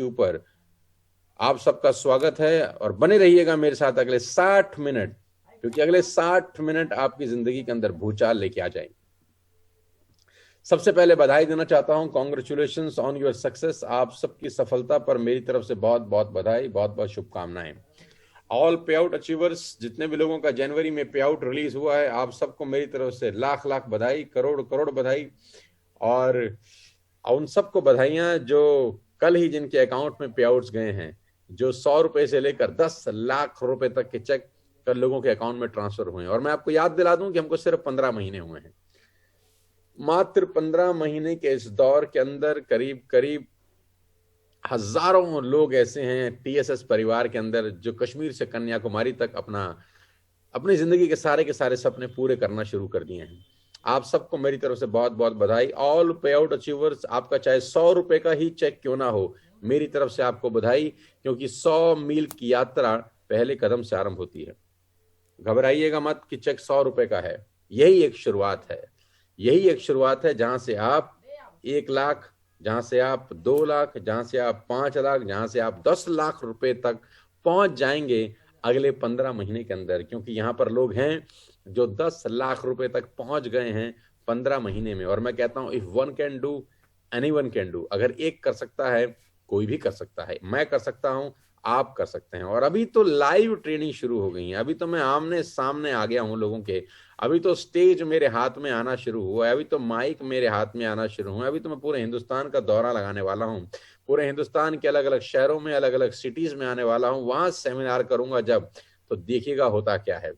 के ऊपर आप सबका स्वागत है और बने रहिएगा मेरे साथ अगले 60 मिनट, क्योंकि अगले 60 मिनट आपकी जिंदगी के अंदर भूचाल लेके आ जाएंगे। सबसे पहले बधाई देना चाहता हूं, कॉन्ग्रेचुलेशंस ऑन योर सक्सेस। आप सबकी सफलता पर मेरी तरफ से बहुत बहुत बधाई, बहुत बहुत शुभकामनाएं। ऑल पे आउट अचीवर्स, जितने भी लोगों का जनवरी में पे आउट रिलीज हुआ है, आप सबको मेरी तरफ से लाख लाख बधाई, करोड़ करोड़ बधाई। और उन सबको बधाइयां जो कल ही जिनके अकाउंट में पे आउट्स गए हैं, जो 100 रुपए से लेकर 10 लाख रुपए तक के चेक कल लोगों के अकाउंट में ट्रांसफर हुए हैं। और मैं आपको याद दिला दूं कि हमको सिर्फ 15 महीने हुए हैं। मात्र 15 महीने के इस दौर के अंदर करीब करीब हजारों लोग ऐसे हैं टीएसएस परिवार के अंदर जो कश्मीर से कन्याकुमारी तक अपनी जिंदगी के सारे सपने पूरे करना शुरू कर दिए हैं। आप सबको मेरी तरफ से बहुत बहुत बधाई। ऑल पे आउट अचीवर्स, आपका चाहे 100 रुपए का ही चेक क्यों ना हो, मेरी तरफ से आपको बधाई, क्योंकि 100 मील की यात्रा पहले कदम से आरंभ होती है। घबराइएगा मत कि चेक 100 रुपए का है, यही एक शुरुआत है। यही एक शुरुआत है जहां से आप 1 लाख, जहां से आप 2 लाख, जहां से आप 5 लाख, जहां से आप 10 लाख रुपए तक पहुंच जाएंगे अगले 15 महीने के अंदर। क्योंकि यहां पर लोग हैं जो 10 लाख रुपए तक पहुंच गए हैं 15 महीने में। और मैं कहता हूं, if one can do anyone can do. अगर एक कर सकता है, कोई भी कर सकता है। मैं कर सकता हूं, आप कर सकते हैं। और अभी तो लाइव ट्रेनिंग शुरू हो गई है, अभी तो मैं आमने सामने आ गया हूं लोगों के। अभी तो स्टेज मेरे हाथ में आना शुरू हुआ है, अभी तो माइक मेरे हाथ में आना शुरू हुआ है। अभी तो मैं पूरे हिंदुस्तान का दौरा लगाने वाला हूं, पूरे हिंदुस्तान के अलग अलग शहरों में, अलग अलग सिटीज में आने वाला हूं, वहां सेमिनार करूंगा जब, तो देखिएगा होता क्या है।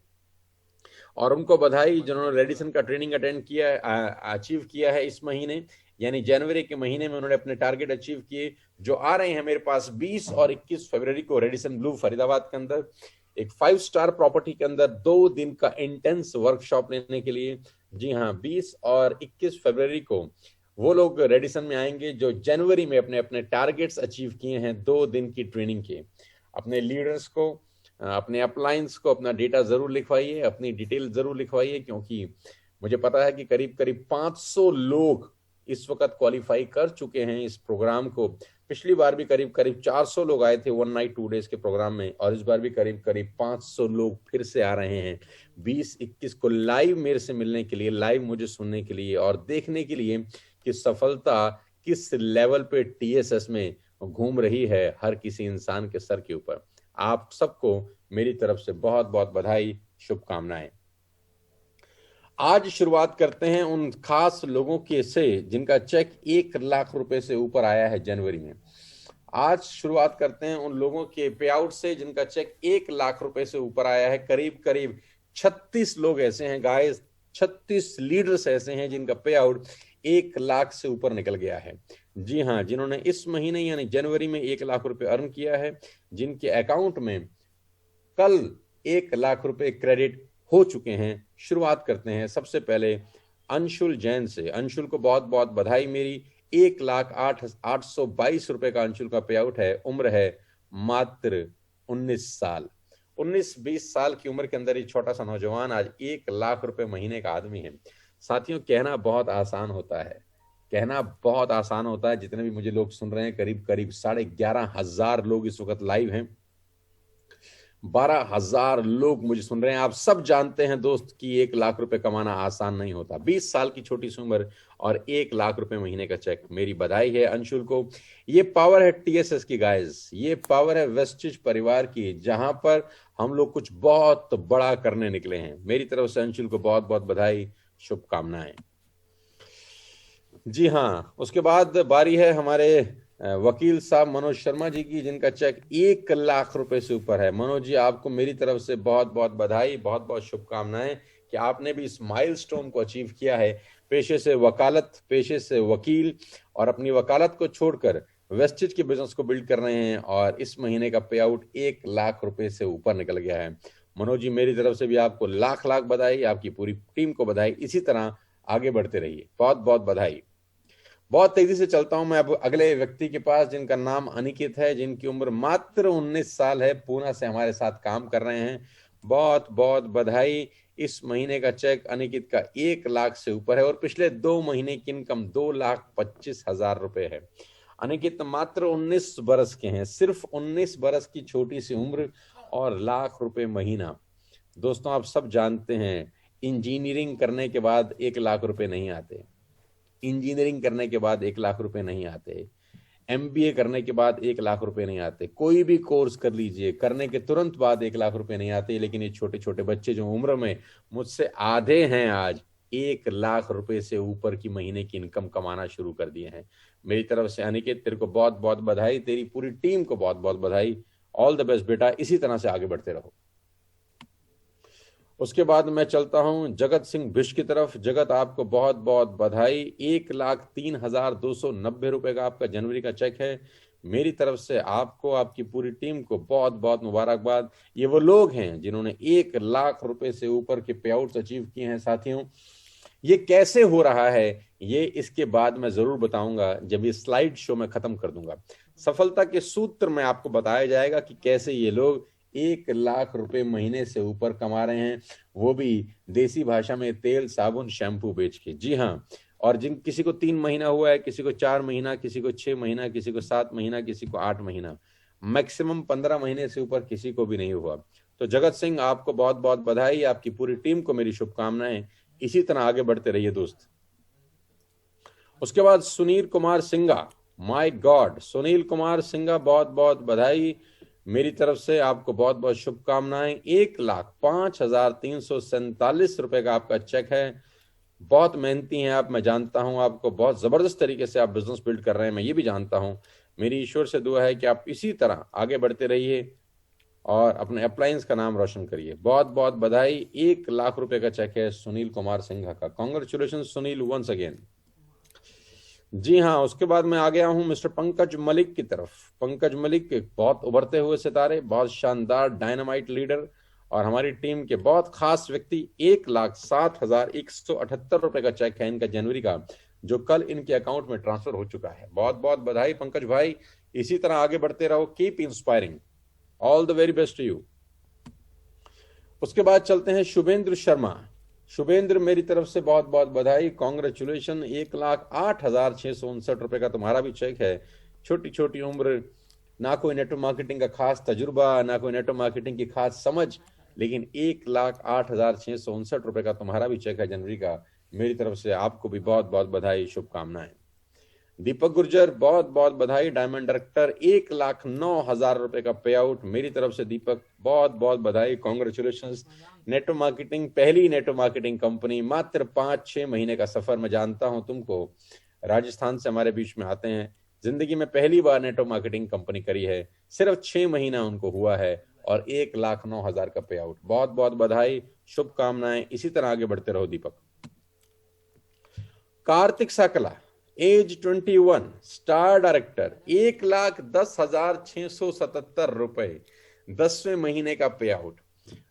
और उनको बधाई जिन्होंने रेडिसन का ट्रेनिंग अटेंड किया है, अचीव किया है इस महीने, यानी जनवरी के महीने में उन्होंने अपने टारगेट अचीव किए। जो आ रहे हैं मेरे पास 20 और 21 फरवरी को रेडिसन ब्लू फरीदाबाद के अंदर एक 5 स्टार प्रॉपर्टी के अंदर 2 दिन का इंटेंस वर्कशॉप लेने के लिए। जी हाँ, 20 और 21 फरवरी को वो लोग रेडिसन में आएंगे जो जनवरी में अपने अपने टारगेट्स अचीव किए हैं 2 दिन की ट्रेनिंग के। अपने लीडर्स को, अपने अपलाइंस को अपना डेटा जरूर लिखवाइए, अपनी डिटेल जरूर लिखवाइए, क्योंकि मुझे पता है कि करीब करीब 500 लोग इस वक्त क्वालिफाई कर चुके हैं इस प्रोग्राम को। पिछली बार भी करीब करीब 400 लोग आए थे 1 नाइट 2 डेज के प्रोग्राम में, और इस बार भी करीब करीब 500 लोग फिर से आ रहे हैं 20-21 को लाइव मेरे से मिलने के लिए, लाइव मुझे सुनने के लिए और देखने के लिए कि सफलता किस लेवल पे टीएसएस में घूम रही है हर किसी इंसान के सर के ऊपर। आप सबको मेरी तरफ से बहुत बहुत बधाई, शुभकामनाएं। आज शुरुआत करते हैं उन खास लोगों के से जिनका चेक 1 लाख रुपए से ऊपर आया है जनवरी में। आज शुरुआत करते हैं उन लोगों के पे आउट से जिनका चेक 1 लाख रुपए से ऊपर आया है। करीब करीब 36 लोग ऐसे हैं गाइस, 36 लीडर्स ऐसे हैं जिनका पे आउट 1 लाख से ऊपर निकल गया है। जी हाँ, जिन्होंने इस महीने यानी जनवरी में 1 लाख रुपए अर्न किया है, जिनके अकाउंट में कल 1 लाख रुपए क्रेडिट हो चुके हैं। शुरुआत करते हैं सबसे पहले अंशुल जैन से। अंशुल को बहुत बहुत बधाई मेरी। 1,08,822 रुपए का अंशुल का पे आउट है। उम्र है मात्र 19 साल। 19-20 साल की उम्र के अंदर ये छोटा सा नौजवान आज 1 लाख रुपए महीने का आदमी है। साथियों, कहना बहुत आसान होता है, कहना बहुत आसान होता है। जितने भी मुझे लोग सुन रहे हैं, करीब करीब 11,500 लोग इस वक्त लाइव हैं, 12,000 लोग मुझे सुन रहे हैं। आप सब जानते हैं दोस्त कि 1 लाख रुपए कमाना आसान नहीं होता। 20 साल की छोटी सी उम्र और 1 लाख रुपए महीने का चेक। मेरी बधाई है अंशुल को। ये पावर है टीएसएस की गाइस, ये पावर है वेस्टिज परिवार की, जहां पर हम लोग कुछ बहुत बड़ा करने निकले हैं। मेरी तरफ से अंशुल को बहुत बहुत बधाई, शुभकामनाएं। जी हाँ, उसके बाद बारी है हमारे वकील साहब मनोज शर्मा जी की, जिनका चेक 1 लाख रुपए से ऊपर है। मनोज जी, आपको मेरी तरफ से बहुत बहुत बधाई, बहुत बहुत शुभकामनाएं कि आपने भी इस माइलस्टोन को अचीव किया है। पेशे से वकालत, पेशे से वकील, और अपनी वकालत को छोड़कर वेस्टिज के बिजनेस को बिल्ड कर रहे हैं, और इस महीने का पे आउट 1 लाख रुपए से ऊपर निकल गया है। मनोज जी, मेरी तरफ से भी आपको लाख लाख बधाई, आपकी पूरी टीम को बधाई। इसी तरह आगे बढ़ते रहिए, बहुत बहुत बधाई। बहुत तेजी से चलता हूं मैं अब अगले व्यक्ति के पास, जिनका नाम अनिकेत है, जिनकी उम्र मात्र 19 साल है, पूना से हमारे साथ काम कर रहे हैं। बहुत बहुत बधाई। इस महीने का चेक अनिकेत का 1 लाख से ऊपर है, और पिछले 2 महीने की इनकम 2,25,000 रुपए है। अनिकेत मात्र 19 बरस के हैं, सिर्फ 19 बरस की छोटी सी उम्र और लाख रुपए महीना। दोस्तों आप सब जानते हैं इंजीनियरिंग करने के बाद 1 लाख रुपए नहीं आते, इंजीनियरिंग करने के बाद 1 लाख रुपए नहीं आते, एमबीए करने के बाद 1 लाख रुपए नहीं आते, कोई भी कोर्स कर लीजिए करने के तुरंत बाद 1 लाख रुपए नहीं आते। लेकिन ये छोटे छोटे बच्चे जो उम्र में मुझसे आधे हैं, आज 1 लाख रुपए से ऊपर की महीने की इनकम कमाना शुरू कर दिए हैं। मेरी तरफ से अनिकेत तेरे को बहुत बहुत बधाई, तेरी पूरी टीम को बहुत बहुत बधाई। ऑल द बेस्ट बेटा, इसी तरह से आगे बढ़ते रहो। उसके बाद मैं चलता हूं जगत सिंह भिष की तरफ। जगत आपको बहुत बहुत बधाई, 1,03,290 रुपए का आपका जनवरी का चेक है। मेरी तरफ से आपको, आपकी पूरी टीम को बहुत बहुत मुबारकबाद। ये वो लोग हैं जिन्होंने 1 लाख रुपए से ऊपर के पे आउट्स अचीव किए हैं। साथियों ये कैसे हो रहा है ये इसके बाद मैं जरूर बताऊंगा, जब ये स्लाइड शो में खत्म कर दूंगा। सफलता के सूत्र में आपको बताया जाएगा कि कैसे ये लोग 1 लाख रुपए महीने से ऊपर कमा रहे हैं, वो भी देसी भाषा में तेल साबुन शैम्पू बेच के। जी हाँ, और जिन किसी को 3 महीना हुआ है, किसी को 4 महीना, किसी को 6 महीना, किसी को 7 महीना, किसी को 8 महीना, मैक्सिमम 15 महीने से ऊपर किसी को भी नहीं हुआ। तो जगत सिंह आपको बहुत बहुत बधाई, आपकी पूरी टीम को मेरी शुभकामनाएं। इसी तरह आगे बढ़ते रहिए दोस्त। उसके बाद सुनील कुमार सिंघा, माय गॉड, सुनील कुमार सिंघा बहुत बहुत बधाई। मेरी तरफ से आपको बहुत बहुत शुभकामनाएं। 1,05,347 रुपए का आपका चेक है। बहुत मेहनती हैं आप, मैं जानता हूं आपको, बहुत जबरदस्त तरीके से आप बिजनेस बिल्ड कर रहे हैं, मैं ये भी जानता हूं। मेरी ईश्वर से दुआ है कि आप इसी तरह आगे बढ़ते रहिए और अपने अप्लायंस का नाम रोशन करिए। बहुत बहुत बधाई। 1 लाख रुपए का चेक है सुनील कुमार सिंघा का। Congratulation Sunil once again. जी हाँ, उसके बाद मैं आ गया हूं मिस्टर पंकज मलिक की तरफ। पंकज मलिक एक बहुत उभरते हुए सितारे, बहुत शानदार डायनामाइट लीडर और हमारी टीम के बहुत खास व्यक्ति। 1,07,178 रुपए का चेक है इनका जनवरी का, जो कल इनके अकाउंट में ट्रांसफर हो चुका है। बहुत बहुत बधाई पंकज भाई, इसी तरह आगे बढ़ते रहो, keep inspiring, all the very best to you. उसके बाद चलते हैं शुभेंद्र शर्मा। शुभेंद्र मेरी तरफ से बहुत बहुत बधाई, कॉन्ग्रेचुलेशन। 1,08,659 रुपए का तुम्हारा भी चेक है। छोटी छोटी उम्र, ना कोई नेटवर्क मार्केटिंग का खास तजुर्बा, ना कोई नेटवर्क मार्केटिंग की खास समझ, लेकिन 1,08,659 रुपए का तुम्हारा भी चेक है जनवरी का। मेरी तरफ से आपको भी बहुत बहुत बधाई, शुभकामनाएं। दीपक गुर्जर बहुत बहुत बधाई, डायमंड डायरेक्टर, 1,09,000 रुपए का पे आउट। मेरी तरफ से दीपक बहुत बहुत बधाई, कॉन्ग्रेचुलेशंस। नेटवर्क मार्केटिंग, पहली नेटवर्क मार्केटिंग कंपनी, मात्र 5-6 महीने का सफर। मैं जानता हूं तुमको, राजस्थान से हमारे बीच में आते हैं, जिंदगी में पहली बार नेटवर्क मार्केटिंग कंपनी करी है, सिर्फ 6 महीना उनको हुआ है और 1,09,000 का पे आउट। बहुत बहुत बधाई, शुभकामनाएं, इसी तरह आगे बढ़ते रहो Deepak. Kartik Sakla, age 21, star director, 1,10,677 रुपए, 10वें महीने का पे आउट।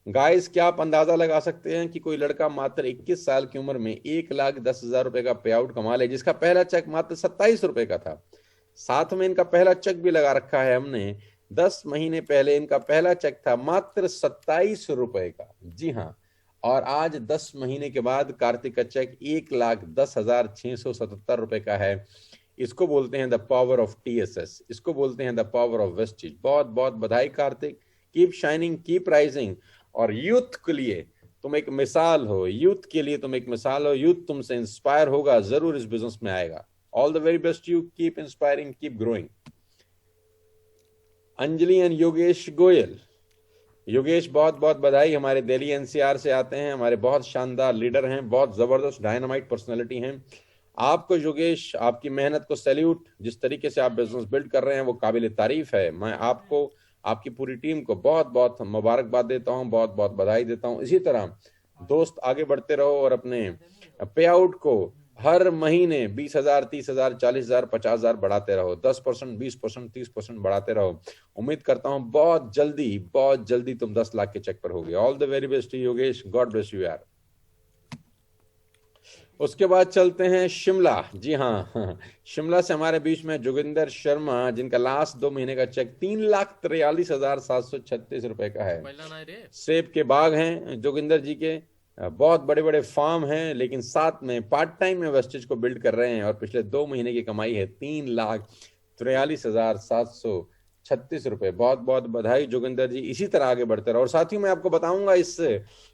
गाइस क्या आप अंदाजा लगा सकते हैं कि कोई लड़का मात्र 21 साल की उम्र में 1,10,000 रुपए का पे आउट कमा ले, जिसका पहला चेक मात्र 27 रुपए का था। साथ में इनका पहला चेक भी लगा रखा है हमने, 10 महीने पहले इनका पहला चेक था मात्र 27 रुपए का। जी हाँ, और आज 10 महीने के बाद कार्तिक का चेक 1,10,677 रुपए का है। इसको बोलते हैं द पावर ऑफ TSS, इसको बोलते हैं द पावर ऑफ वेस्टेज। बहुत बहुत बधाई Kartik, keep shining, keep rising. और यूथ के लिए तुम एक मिसाल हो, यूथ के लिए तुम एक मिसाल हो, यूथ तुमसे इंस्पायर होगा, जरूर इस बिजनेस में आएगा। All the very best you, keep inspiring, keep growing. Anjali and Yogesh Goyal, Yogesh बहुत बहुत बधाई, हमारे दिल्ली NCR से आते हैं, हमारे बहुत शानदार लीडर हैं, बहुत जबरदस्त डायनामाइट पर्सनालिटी हैं। आपको योगेश, आपकी मेहनत को सैल्यूट। जिस तरीके से आप बिजनेस बिल्ड कर रहे हैं वो काबिल तारीफ है। मैं आपको, आपकी पूरी टीम को बहुत बहुत मुबारकबाद देता हूं, बहुत बहुत बधाई देता हूं। इसी तरह दोस्त आगे बढ़ते रहो और अपने पे आउट को हर महीने 20,000, 30,000, 40,000, 50,000 बढ़ाते रहो। 10%, 20%, 30% बढ़ाते रहो। उम्मीद करता हूं बहुत जल्दी तुम 10 लाख के चेक पर होगे। All the very best Yogesh, God bless you यार। उसके बाद चलते हैं शिमला। जी हाँ, शिमला से हमारे बीच में जोगिंदर शर्मा, जिनका लास्ट 2 महीने का चेक 3,43,736 रुपए का है। सेब के बाग हैं जोगिंदर जी के, बहुत बड़े बड़े फार्म हैं, लेकिन साथ में पार्ट टाइम में वेस्टेज को बिल्ड कर रहे हैं और पिछले 2 महीने की कमाई है ₹43,736। बहुत बहुत बधाई जोगिंदर जी, इसी तरह आगे बढ़ते रहो। और साथियों, मैं आपको बताऊंगा इस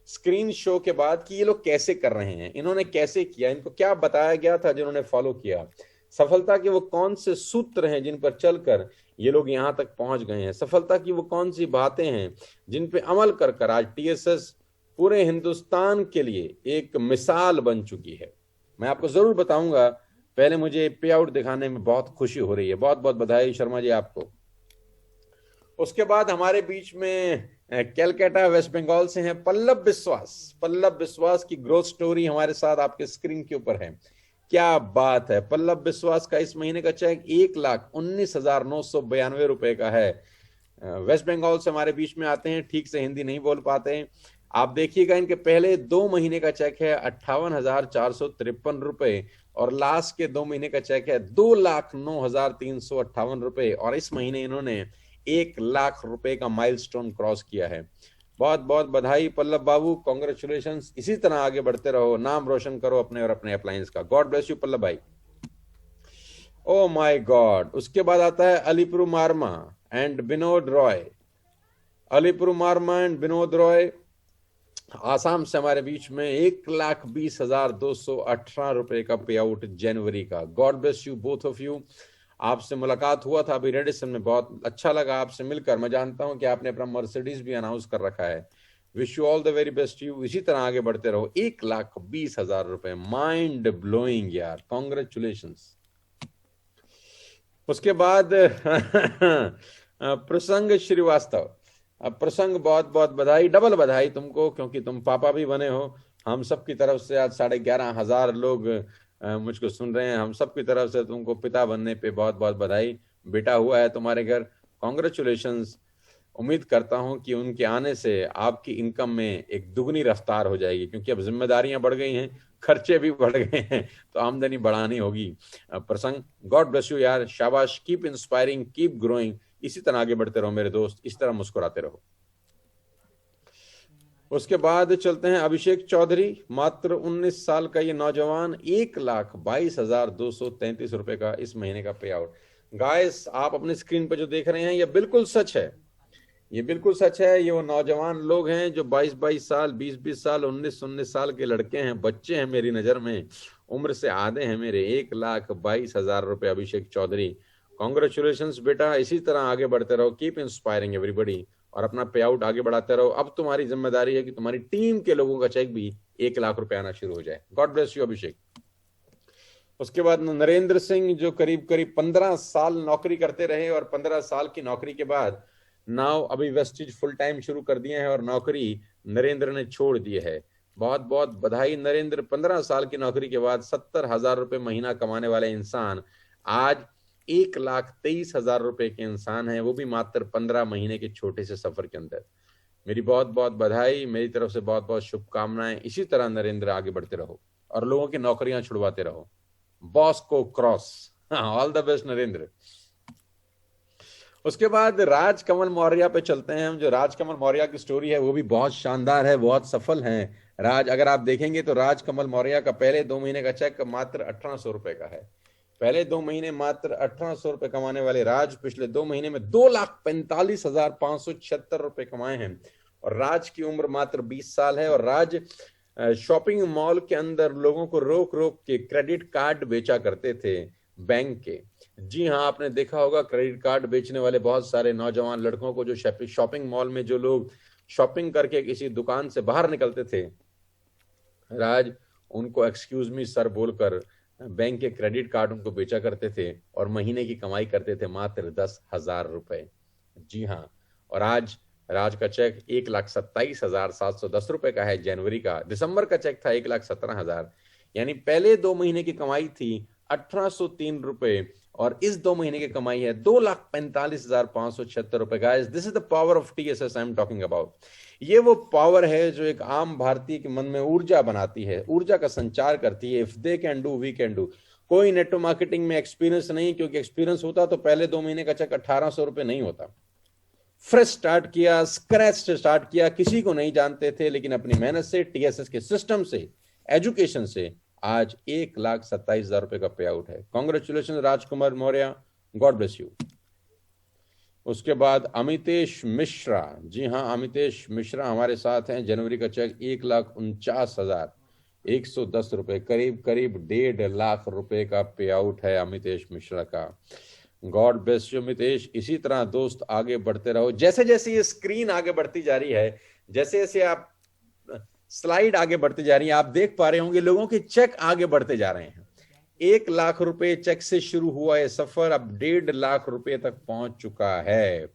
स्क्रीन शो के बाद कि ये लोग कैसे कर रहे हैं, इन्होंने कैसे किया, इनको क्या बताया गया था जिन्होंने फॉलो किया, सफलता के वो कौन से सूत्र हैं जिन पर चलकर ये लोग यहां तक पहुंच गए हैं, सफलता की वो कौन सी बातें हैं जिन पे अमल कर कर आज टीएसएस पूरे हिंदुस्तान के लिए एक मिसाल बन चुकी है। मैं आपको जरूर बताऊंगा। पहले मुझे पे आउट दिखाने में बहुत खुशी हो रही है। बहुत बहुत बधाई शर्मा जी आपको। उसके बाद हमारे बीच में कैलकाटा वेस्ट बंगाल से हैं पल्लव विश्वास। पल्लव विश्वास की ग्रोथ स्टोरी हमारे साथ आपके स्क्रीन के ऊपर है। क्या बात है। पल्लव विश्वास का इस महीने का चेक 1,19,992 रुपए का है। वेस्ट बंगाल से हमारे बीच में आते हैं, ठीक से हिंदी नहीं बोल पाते हैं। आप देखिएगा, इनके पहले 2 महीने का चेक है 58,453 रुपए और लास्ट के 2 महीने का चेक है 2,09,358 रुपए और इस महीने इन्होंने 1,00,000 रुपए का माइलस्टोन क्रॉस किया है। बहुत बहुत बधाई पल्लव बाबू, कॉन्ग्रेचुलेशंस। इसी तरह आगे बढ़ते रहो, नाम रोशन करो अपने और अपने अप्लायंस का। गॉड ब्लेस यू पल्लव भाई। ओ माय गॉड। उसके बाद आता है अलीपुर मार्मा एंड विनोद रॉय। अलीपुर मार्मा एंड विनोद रॉय आसाम से हमारे बीच में 1,20,218 रुपए का पे आउट जनवरी का। God bless you both of you. आपसे मुलाकात हुआ था अभी रेडिसन में, बहुत अच्छा लगा आपसे मिलकर। मैं जानता हूं कि आपने अपना मर्सिडीज भी अनाउंस कर रखा है। Wish you all the very best you. इसी तरह आगे बढ़ते रहो। 1,20,000 रुपए, माइंड ब्लोइंग यार, कॉन्ग्रेचुलेशंस। उसके बाद प्रसंग श्रीवास्तव। प्रसंग, बहुत बहुत बधाई, डबल बधाई तुमको, क्योंकि तुम पापा भी बने हो। हम सब की तरफ से आज 11,500 लोग मुझको सुन रहे हैं। हम सब की तरफ से तुमको पिता बनने पे बहुत बहुत बधाई। बेटा हुआ है तुम्हारे घर, कॉन्ग्रेचुलेशंस। उम्मीद करता हूं कि उनके आने से आपकी इनकम में एक दुगनी रफ्तार हो जाएगी, क्योंकि अब जिम्मेदारियां बढ़ गई हैं, खर्चे भी बढ़ गए हैं, तो आमदनी बढ़ानी होगी। प्रसंग, गॉड ब्लेस यू यार, शाबाश, कीप इंस्पायरिंग, कीप ग्रोइंग। इसी तरह आगे बढ़ते रहो मेरे दोस्त, इस तरह मुस्कुराते रहो। उसके बाद चलते हैं अभिषेक चौधरी। मात्र 19 साल का ये नौजवान, 1,22,233 रुपए का इस महीने का पे आउट। गाइस, आप अपने स्क्रीन पर जो देख रहे हैं ये बिल्कुल सच है, ये बिल्कुल सच है। ये वो नौजवान लोग हैं जो 22-22 साल, 20-20 साल, 19-19 साल के लड़के हैं, बच्चे हैं मेरी नजर में, उम्र से आधे हैं मेरे। 1,22,000 रुपए अभिषेक चौधरी, कॉन्ग्रेचुलेशंस बेटा। इसी तरह आगे बढ़ते रहो, कीप इंस्पायरिंग एवरीबडी और अपना पे आउट आगे बढ़ाते रहो। अब तुम्हारी जिम्मेदारी है कि तुम्हारी टीम के लोगों का चेक भी 1,00,000 रुपए आना शुरू हो जाए। गॉड ब्लेस यू अभिषेक। उसके बाद नरेंद्र सिंह, जो करीब करीब 15 साल नौकरी करते रहे और 15 साल की नौकरी के बाद नाउ अभी वेस्टिज फुल टाइम शुरू कर दिए हैं और नौकरी नरेंद्र ने छोड़ दी है। बहुत बहुत बधाई नरेंद्र। 15 साल की नौकरी के बाद 70,000 रुपए महीना कमाने वाले इंसान आज 1,23,000 रुपए के इंसान हैं, वो भी मात्र 15 महीने के छोटे से सफर के अंदर। मेरी बहुत बहुत बधाई, मेरी तरफ से बहुत बहुत शुभकामनाएं। इसी तरह नरेंद्र आगे बढ़ते रहो और लोगों की नौकरियां छुड़वाते रहो, बॉस को cross. All the best Narendra. उसके बाद राजकमल मौर्य पे चलते हैं हम। जो राजकमल मौर्य की स्टोरी है वो भी बहुत शानदार है, बहुत सफल है। अगर आप देखेंगे तो राजकमल मौर्य का पहले 2 महीने का चेक मात्र 1,800 रुपए का है। पहले 2 महीने मात्र 1,800 रुपए कमाने वाले राज पिछले 2 महीने में 2,45,576 रुपए कमाए हैं। और राज की उम्र मात्र 20 साल है और राज शॉपिंग मॉल के अंदर लोगों को रोक रोक के क्रेडिट कार्ड बेचा करते थे बैंक के। जी हाँ, आपने देखा होगा क्रेडिट कार्ड बेचने वाले बहुत सारे नौजवान लड़कों को, जो शॉपिंग मॉल में जो लोग शॉपिंग करके किसी दुकान से बाहर निकलते थे, राज उनको एक्सक्यूज मी सर बोलकर बैंक के क्रेडिट कार्ड उनको बेचा करते थे और महीने की कमाई करते थे मात्र 10,000 रुपए। जी हाँ, और आज राज का चेक 1,27,710 रुपए का है जनवरी का। दिसंबर का चेक था 1,17,000, यानी पहले 2 महीने की कमाई थी 1,803 रुपए और इस 2 महीने की कमाई है 2,45,576 रुपए। Guys, this is the power of TSS I am talking about. ये वो पावर है जो एक आम भारतीय के मन में ऊर्जा बनाती है, ऊर्जा का संचार करती है। If they can do we can do. कोई नेटवर्क मार्केटिंग में एक्सपीरियंस नहीं, क्योंकि एक्सपीरियंस होता तो पहले 2 महीने का चेक 1,800 रुपए नहीं होता। फ्रेश स्टार्ट किया, स्क्रैच से स्टार्ट किया, किसी को नहीं जानते थे, लेकिन अपनी मेहनत से, टीएसएस के सिस्टम से, एजुकेशन से आज 1,27,000 रुपए का पे आउट है। Congratulation Rajkumar Maurya, God bless you. उसके बाद अमितेश मिश्रा, जी हाँ अमितेश मिश्रा हमारे साथ हैं। जनवरी का चेक 1,49,110 रुपए, करीब करीब 1.5 लाख रुपए का पे आउट है अमितेश मिश्रा का। God bless you Amitesh. इसी तरह दोस्त आगे बढ़ते रहो। जैसे जैसे ये स्क्रीन आगे बढ़ती जा रही है, जैसे जैसे आप स्लाइड आगे बढ़ती जा रही है, आप देख पा रहे होंगे लोगों के चेक आगे बढ़ते जा रहे हैं। 1 लाख रुपए चेक से शुरू हुआ ये सफर अब 1.5 लाख रुपए तक पहुंच चुका है।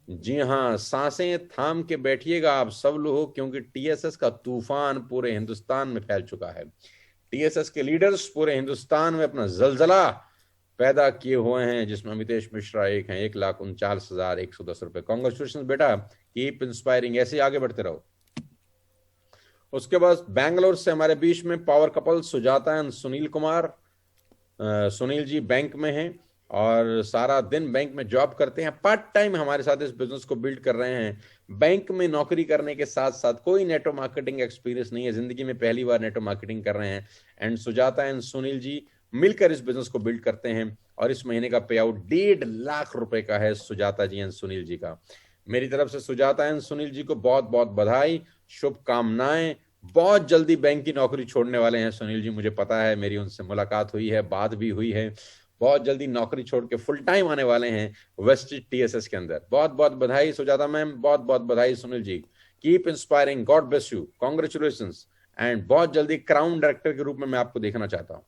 जी हाँ, सांसें थाम के बैठिएगा आप सब लोग, क्योंकि टीएसएस का तूफान पूरे हिंदुस्तान में फैल चुका है। टीएसएस के लीडर्स पूरे हिंदुस्तान में अपना जलजला पैदा किए हुए हैं, जिसमें अमितेश मिश्रा एक हैं। 1,49,110 रुपए। कॉन्ग्रेचुलेशन बेटा, कीप इंस्पायरिंग, ऐसे आगे बढ़ते रहो। उसके बाद बैंगलोर से हमारे बीच में power couple Sujata and Sunil Kumar. Sunil ji bank में हैं और सारा दिन बैंक में जॉब करते हैं, पार्ट टाइम हमारे साथ इस बिजनेस को बिल्ड कर रहे हैं। बैंक में नौकरी करने के साथ साथ कोई नेटवर्क मार्केटिंग एक्सपीरियंस नहीं है, जिंदगी में पहली बार नेटवर्क मार्केटिंग कर रहे हैं। एंड सुजाता एंड सुनील जी मिलकर इस बिजनेस को बिल्ड करते हैं और इस महीने का पे आउट 1.5 लाख रुपए का है सुजाता जी एंड सुनील जी का। मेरी तरफ से सुजाता एंड सुनील जी को बहुत बहुत बधाई, शुभकामनाएं। बहुत जल्दी बैंक की नौकरी छोड़ने वाले हैं सुनील जी, मुझे पता है, मेरी उनसे मुलाकात हुई है, बात भी हुई है। बहुत जल्दी नौकरी छोड़ के फुल टाइम आने वाले हैं वेस्टेज टीएसएस के अंदर। बहुत बहुत बधाई सुजाता मैम, बहुत बहुत बधाई Sunil ji. Keep inspiring, God bless you, congratulations. And बहुत जल्दी क्राउन डायरेक्टर के रूप में मैं आपको देखना चाहता हूं।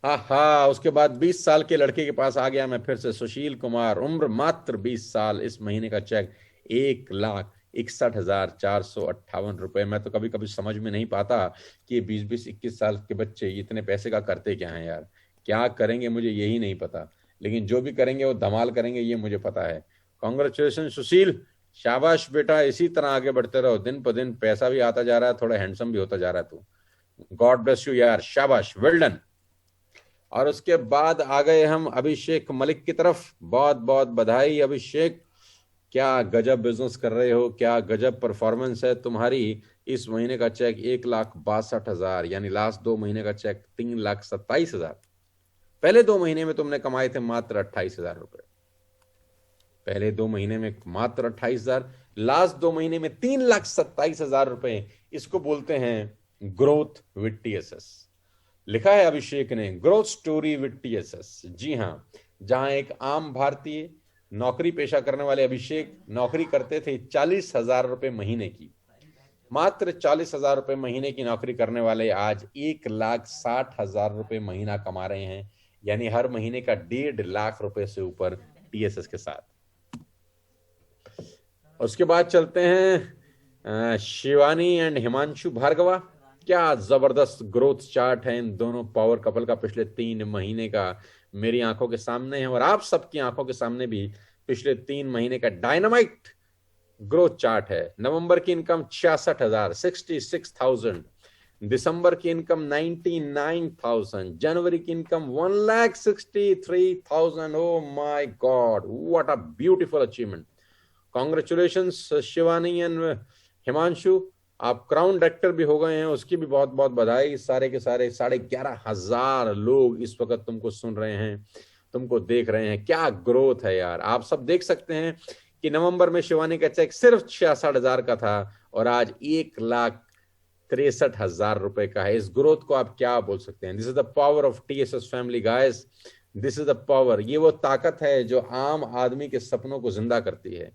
हाँ, उसके बाद 20 साल के लड़के के पास आ गया मैं फिर से, सुशील कुमार, उम्र मात्र 20 साल। इस महीने का चेक 1,61,458 रुपए। मैं तो कभी कभी समझ में नहीं पाता कि 20-21 साल के बच्चे इतने पैसे का करते क्या हैं यार, क्या करेंगे मुझे यही नहीं पता, लेकिन जो भी करेंगे वो धमाल करेंगे, ये मुझे पता है। कॉन्ग्रेचुलेशन सुशील, शाबाश बेटा, इसी तरह आगे बढ़ते रहो। दिन पर दिन पैसा भी आता जा रहा है, थोड़ा हैंडसम भी होता जा रहा है तू। गॉड ब्लेस यू यार, शाबाश, वेल डन। और उसके बाद आ गए हम अभिषेक मलिक की तरफ। बहुत बहुत बधाई अभिषेक, क्या गजब बिजनेस कर रहे हो, क्या गजब परफॉर्मेंस है तुम्हारी। इस महीने का चेक 1,62,000, यानी लास्ट 2 महीने का चेक 3,27,000। पहले 2 महीने में तुमने कमाए थे मात्र 28,000 रुपए। पहले 2 महीने में मात्र 28,000, लास्ट 2 महीने में 3,27,000 रुपए। इसको बोलते हैं ग्रोथ विद टीएसएस। लिखा है अभिषेक ने, ग्रोथ स्टोरी विद टीएसएस। जी हाँ, जहां एक आम भारतीय नौकरी पेशा करने वाले अभिषेक नौकरी करते थे 40,000 रुपए महीने की, मात्र 40,000 रुपए महीने की नौकरी करने वाले आज 1,60,000 रुपए महीना कमा रहे हैं, यानी हर महीने का 1.5 लाख रुपए से ऊपर टीएसएस के साथ। उसके बाद चलते हैं शिवानी एंड हिमांशु भार्गवा। क्या जबरदस्त ग्रोथ चार्ट है इन दोनों पावर कपल का पिछले 3 महीने का, मेरी आंखों के सामने है और आप सबकी आंखों के सामने भी पिछले 3 महीने का डायनामाइट ग्रोथ चार्ट है। नवंबर की इनकम 66,000, 66,000। दिसंबर की इनकम 99,000। जनवरी की income 1,63,000। O my God, what a beautiful achievement. Congratulations Shivani and Himanshu, आप क्राउन डायरेक्टर भी हो गए हैं, उसकी भी बहुत बहुत बधाई। सारे के सारे 11,500 लोग इस वक्त तुमको सुन रहे हैं, तुमको देख रहे हैं। क्या ग्रोथ है यार, आप सब देख सकते हैं कि नवंबर में शिवानी का चेक सिर्फ 66,000 का था और आज 1,63,000 रुपए का है। इस ग्रोथ को आप क्या बोल सकते हैं? This is the power of TSS family guys, this is the power. ये वो ताकत है जो आम आदमी के सपनों को जिंदा करती है,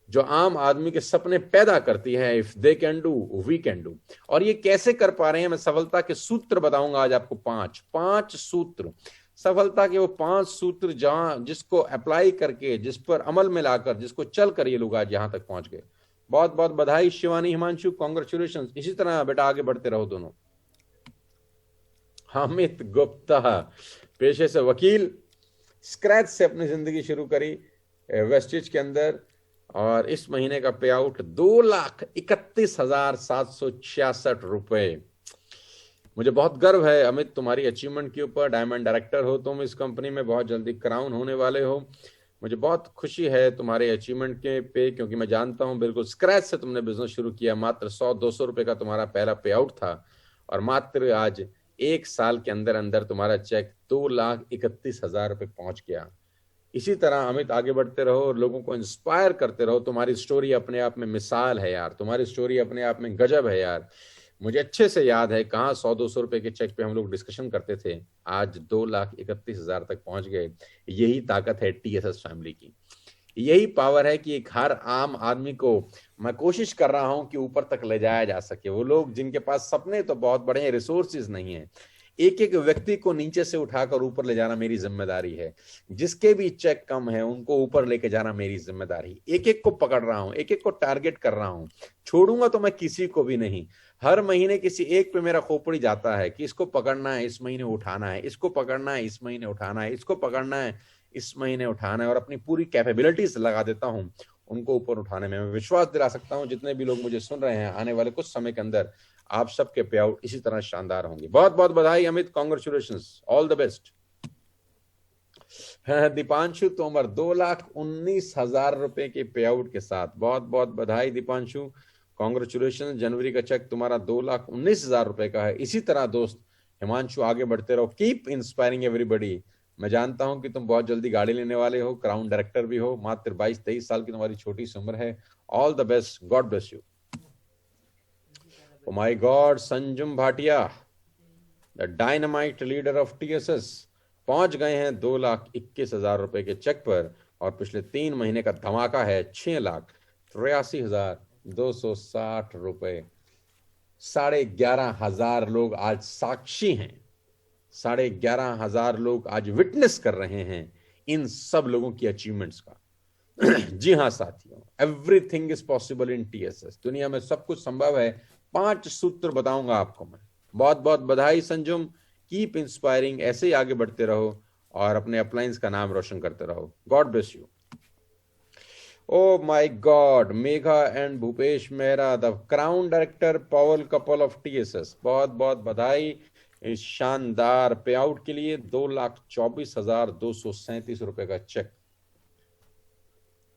जो आम आदमी के सपने पैदा करती है। If they can do we can do. और ये कैसे कर पा रहे हैं, मैं सफलता के सूत्र बताऊंगा आज आपको। 5 सूत्र, सफलता के वो 5 सूत्र जहां जिसको अप्लाई करके, जिस पर अमल में लाकर, जिसको चल कर ये लोग आज यहां तक पहुंच गए। बहुत बहुत बधाई शिवानी हिमांशु, कॉन्ग्रेचुलेशन। इसी तरह बेटा आगे बढ़ते रहो दोनों। अमित गुप्ता, पेशे से वकील, स्क्रैच से अपनी जिंदगी शुरू करी वेस्टेज के अंदर और इस महीने का पे आउट 2,31,766 रुपए। मुझे बहुत गर्व है अमित तुम्हारी अचीवमेंट के ऊपर। डायमंड डायरेक्टर हो तुम इस कंपनी में, बहुत जल्दी क्राउन होने वाले हो। मुझे बहुत खुशी है तुम्हारे अचीवमेंट के पे, क्योंकि मैं जानता हूं बिल्कुल स्क्रैच से तुमने बिजनेस शुरू किया। मात्र 100-200 रुपए का तुम्हारा पहला पे आउट था और मात्र आज 1 साल के अंदर अंदर तुम्हारा चेक 2,31,000 रुपए पहुंच गया। इसी तरह अमित आगे बढ़ते रहो और लोगों को इंस्पायर करते रहो। तुम्हारी स्टोरी अपने आप में मिसाल है यार, तुम्हारी स्टोरी अपने आप में गजब है यार। मुझे अच्छे से याद है कहाँ 100-200 रुपए के चेक पे हम लोग डिस्कशन करते थे, आज 2,31,000 तक पहुंच गए। यही ताकत है टीएसएस फैमिली की, यही पावर है कि एक हर आम आदमी को मैं कोशिश कर रहा हूं कि ऊपर तक ले जाया जा सके। वो लोग जिनके पास सपने तो बहुत बड़े हैं, रिसोर्सेज नहीं है, एक एक व्यक्ति को नीचे से उठाकर ऊपर ले जाना मेरी जिम्मेदारी है। जिसके भी चेक कम है उनको ऊपर लेके जाना मेरी जिम्मेदारी। एक एक को पकड़ रहा हूं, एक एक को टारगेट कर रहा हूं, छोड़ूंगा तो मैं किसी को भी नहीं। हर महीने किसी एक पे मेरा खोपड़ी जाता है कि इसको पकड़ना है, इस महीने उठाना है, इसको पकड़ना है, इस महीने उठाना है, इसको पकड़ना है, इस महीने उठाना है, और अपनी पूरी कैपेबिलिटीज लगा देता हूं उनको ऊपर उठाने में। मैं विश्वास दिला सकता हूं जितने भी लोग मुझे सुन रहे हैं, आने वाले कुछ समय के अंदर आप सबके पे आउट इसी तरह शानदार होंगे। बहुत बहुत बधाई Amit, congratulations, all the best. Deepanshu Tomar 2,19,000 रुपए के पे आउट के साथ, बहुत बहुत बधाई दीपांशु, कॉन्ग्रेचुलेशन। जनवरी का चेक तुम्हारा 2,19,000 रुपए का है। इसी तरह दोस्त हिमांशु आगे बढ़ते रहो, कीप इंस्पायरिंग एवरीबॉडी। मैं जानता हूं कि तुम बहुत जल्दी गाड़ी लेने वाले हो, क्राउन डायरेक्टर भी हो, मात्र 22-23 साल की तुम्हारी छोटी सी उम्र है। All the best, God bless you. Oh my God, Sanjum Bhatia the dynamite leader of TSS पहुंच गए हैं 2,21,000 रुपए के चेक पर, और पिछले 3 महीने का धमाका है 6,83,260 रुपए। 11,500 लोग आज साक्षी हैं, 11,500 लोग आज विटनेस कर रहे हैं इन सब लोगों की अचीवमेंट्स का। जी हाँ साथियों, everything is possible in TSS. दुनिया में सब कुछ संभव है। 5 सूत्र बताऊंगा आपको मैं। बहुत बहुत बधाई संजुम, कीप इंस्पायरिंग, ऐसे ही आगे बढ़ते रहो और अपने अपलाइंस का नाम रोशन करते रहो। God bless you. Oh my God, Megha and Bhupesh Mehra the crown director power couple of TSS, बहुत बहुत बधाई इस शानदार पे आउट के लिए। 2,24,237 रुपए का चेक।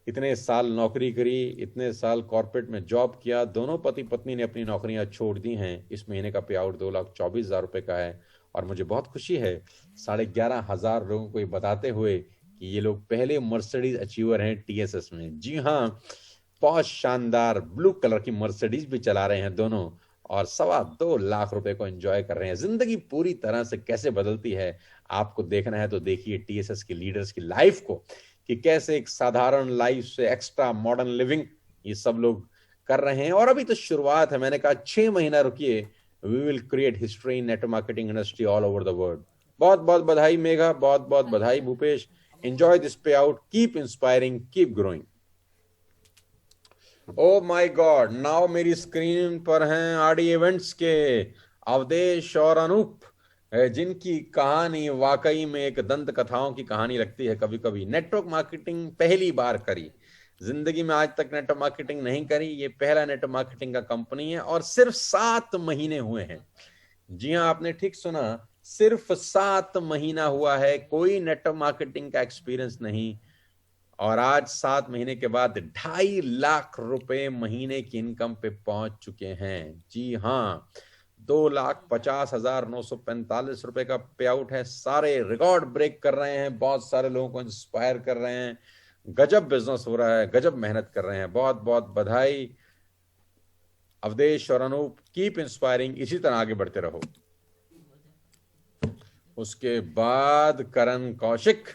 इतने साल नौकरी करी, इतने साल कॉर्पोरेट में जॉब किया, दोनों पति पत्नी ने अपनी नौकरियां छोड़ दी हैं। इस महीने का पे आउट 2,24,000 रुपए का है, और मुझे बहुत खुशी है 11,500 लोगों को ये बताते हुए कि ये लोग पहले मर्सिडीज अचीवर हैं टीएसएस में। जी हाँ, बहुत शानदार ब्लू कलर की मर्सिडीज भी चला रहे हैं दोनों, और 2.25 लाख रुपए को एंजॉय कर रहे हैं। जिंदगी पूरी तरह से कैसे बदलती है आपको देखना है तो देखिए टीएसएस के लीडर्स की लाइफ को, कि कैसे एक साधारण लाइफ से एक्स्ट्रा मॉडर्न लिविंग ये सब लोग कर रहे हैं। और अभी तो शुरुआत है, मैंने कहा 6 महीना रुकिए, we will create history in network marketing industry all over the world. बहुत बहुत बधाई मेघा, बहुत बहुत बधाई Bhupesh. Enjoy this pay out, keep inspiring, keep growing. Oh my god, now मेरी स्क्रीन पर हैं आरडी इवेंट्स के अवधेश और अनूप, जिनकी कहानी वाकई में एक दंत कथाओं की कहानी लगती है। कभी कभी नेटवर्क मार्केटिंग पहली बार करी, जिंदगी में आज तक नेटवर्क मार्केटिंग नहीं करी, ये पहला नेटवर्क मार्केटिंग का कंपनी है, और सिर्फ 7 महीने हुए हैं। जी हाँ, आपने ठीक सुना, सिर्फ 7 महीना हुआ है, कोई नेटवर्क मार्केटिंग का एक्सपीरियंस नहीं, और आज 7 महीने के बाद 2.5 लाख रुपए महीने की इनकम पे पहुंच चुके हैं। जी हाँ, 2,50,945 रुपए का पे आउट है। सारे रिकॉर्ड ब्रेक कर रहे हैं, बहुत सारे लोगों को इंस्पायर कर रहे हैं, गजब बिजनेस हो रहा है, गजब मेहनत कर रहे हैं। बहुत बहुत बधाई अवधेश और अनूप, कीप इंस्पायरिंग, इसी तरह आगे बढ़ते रहो। उसके बाद करण कौशिक,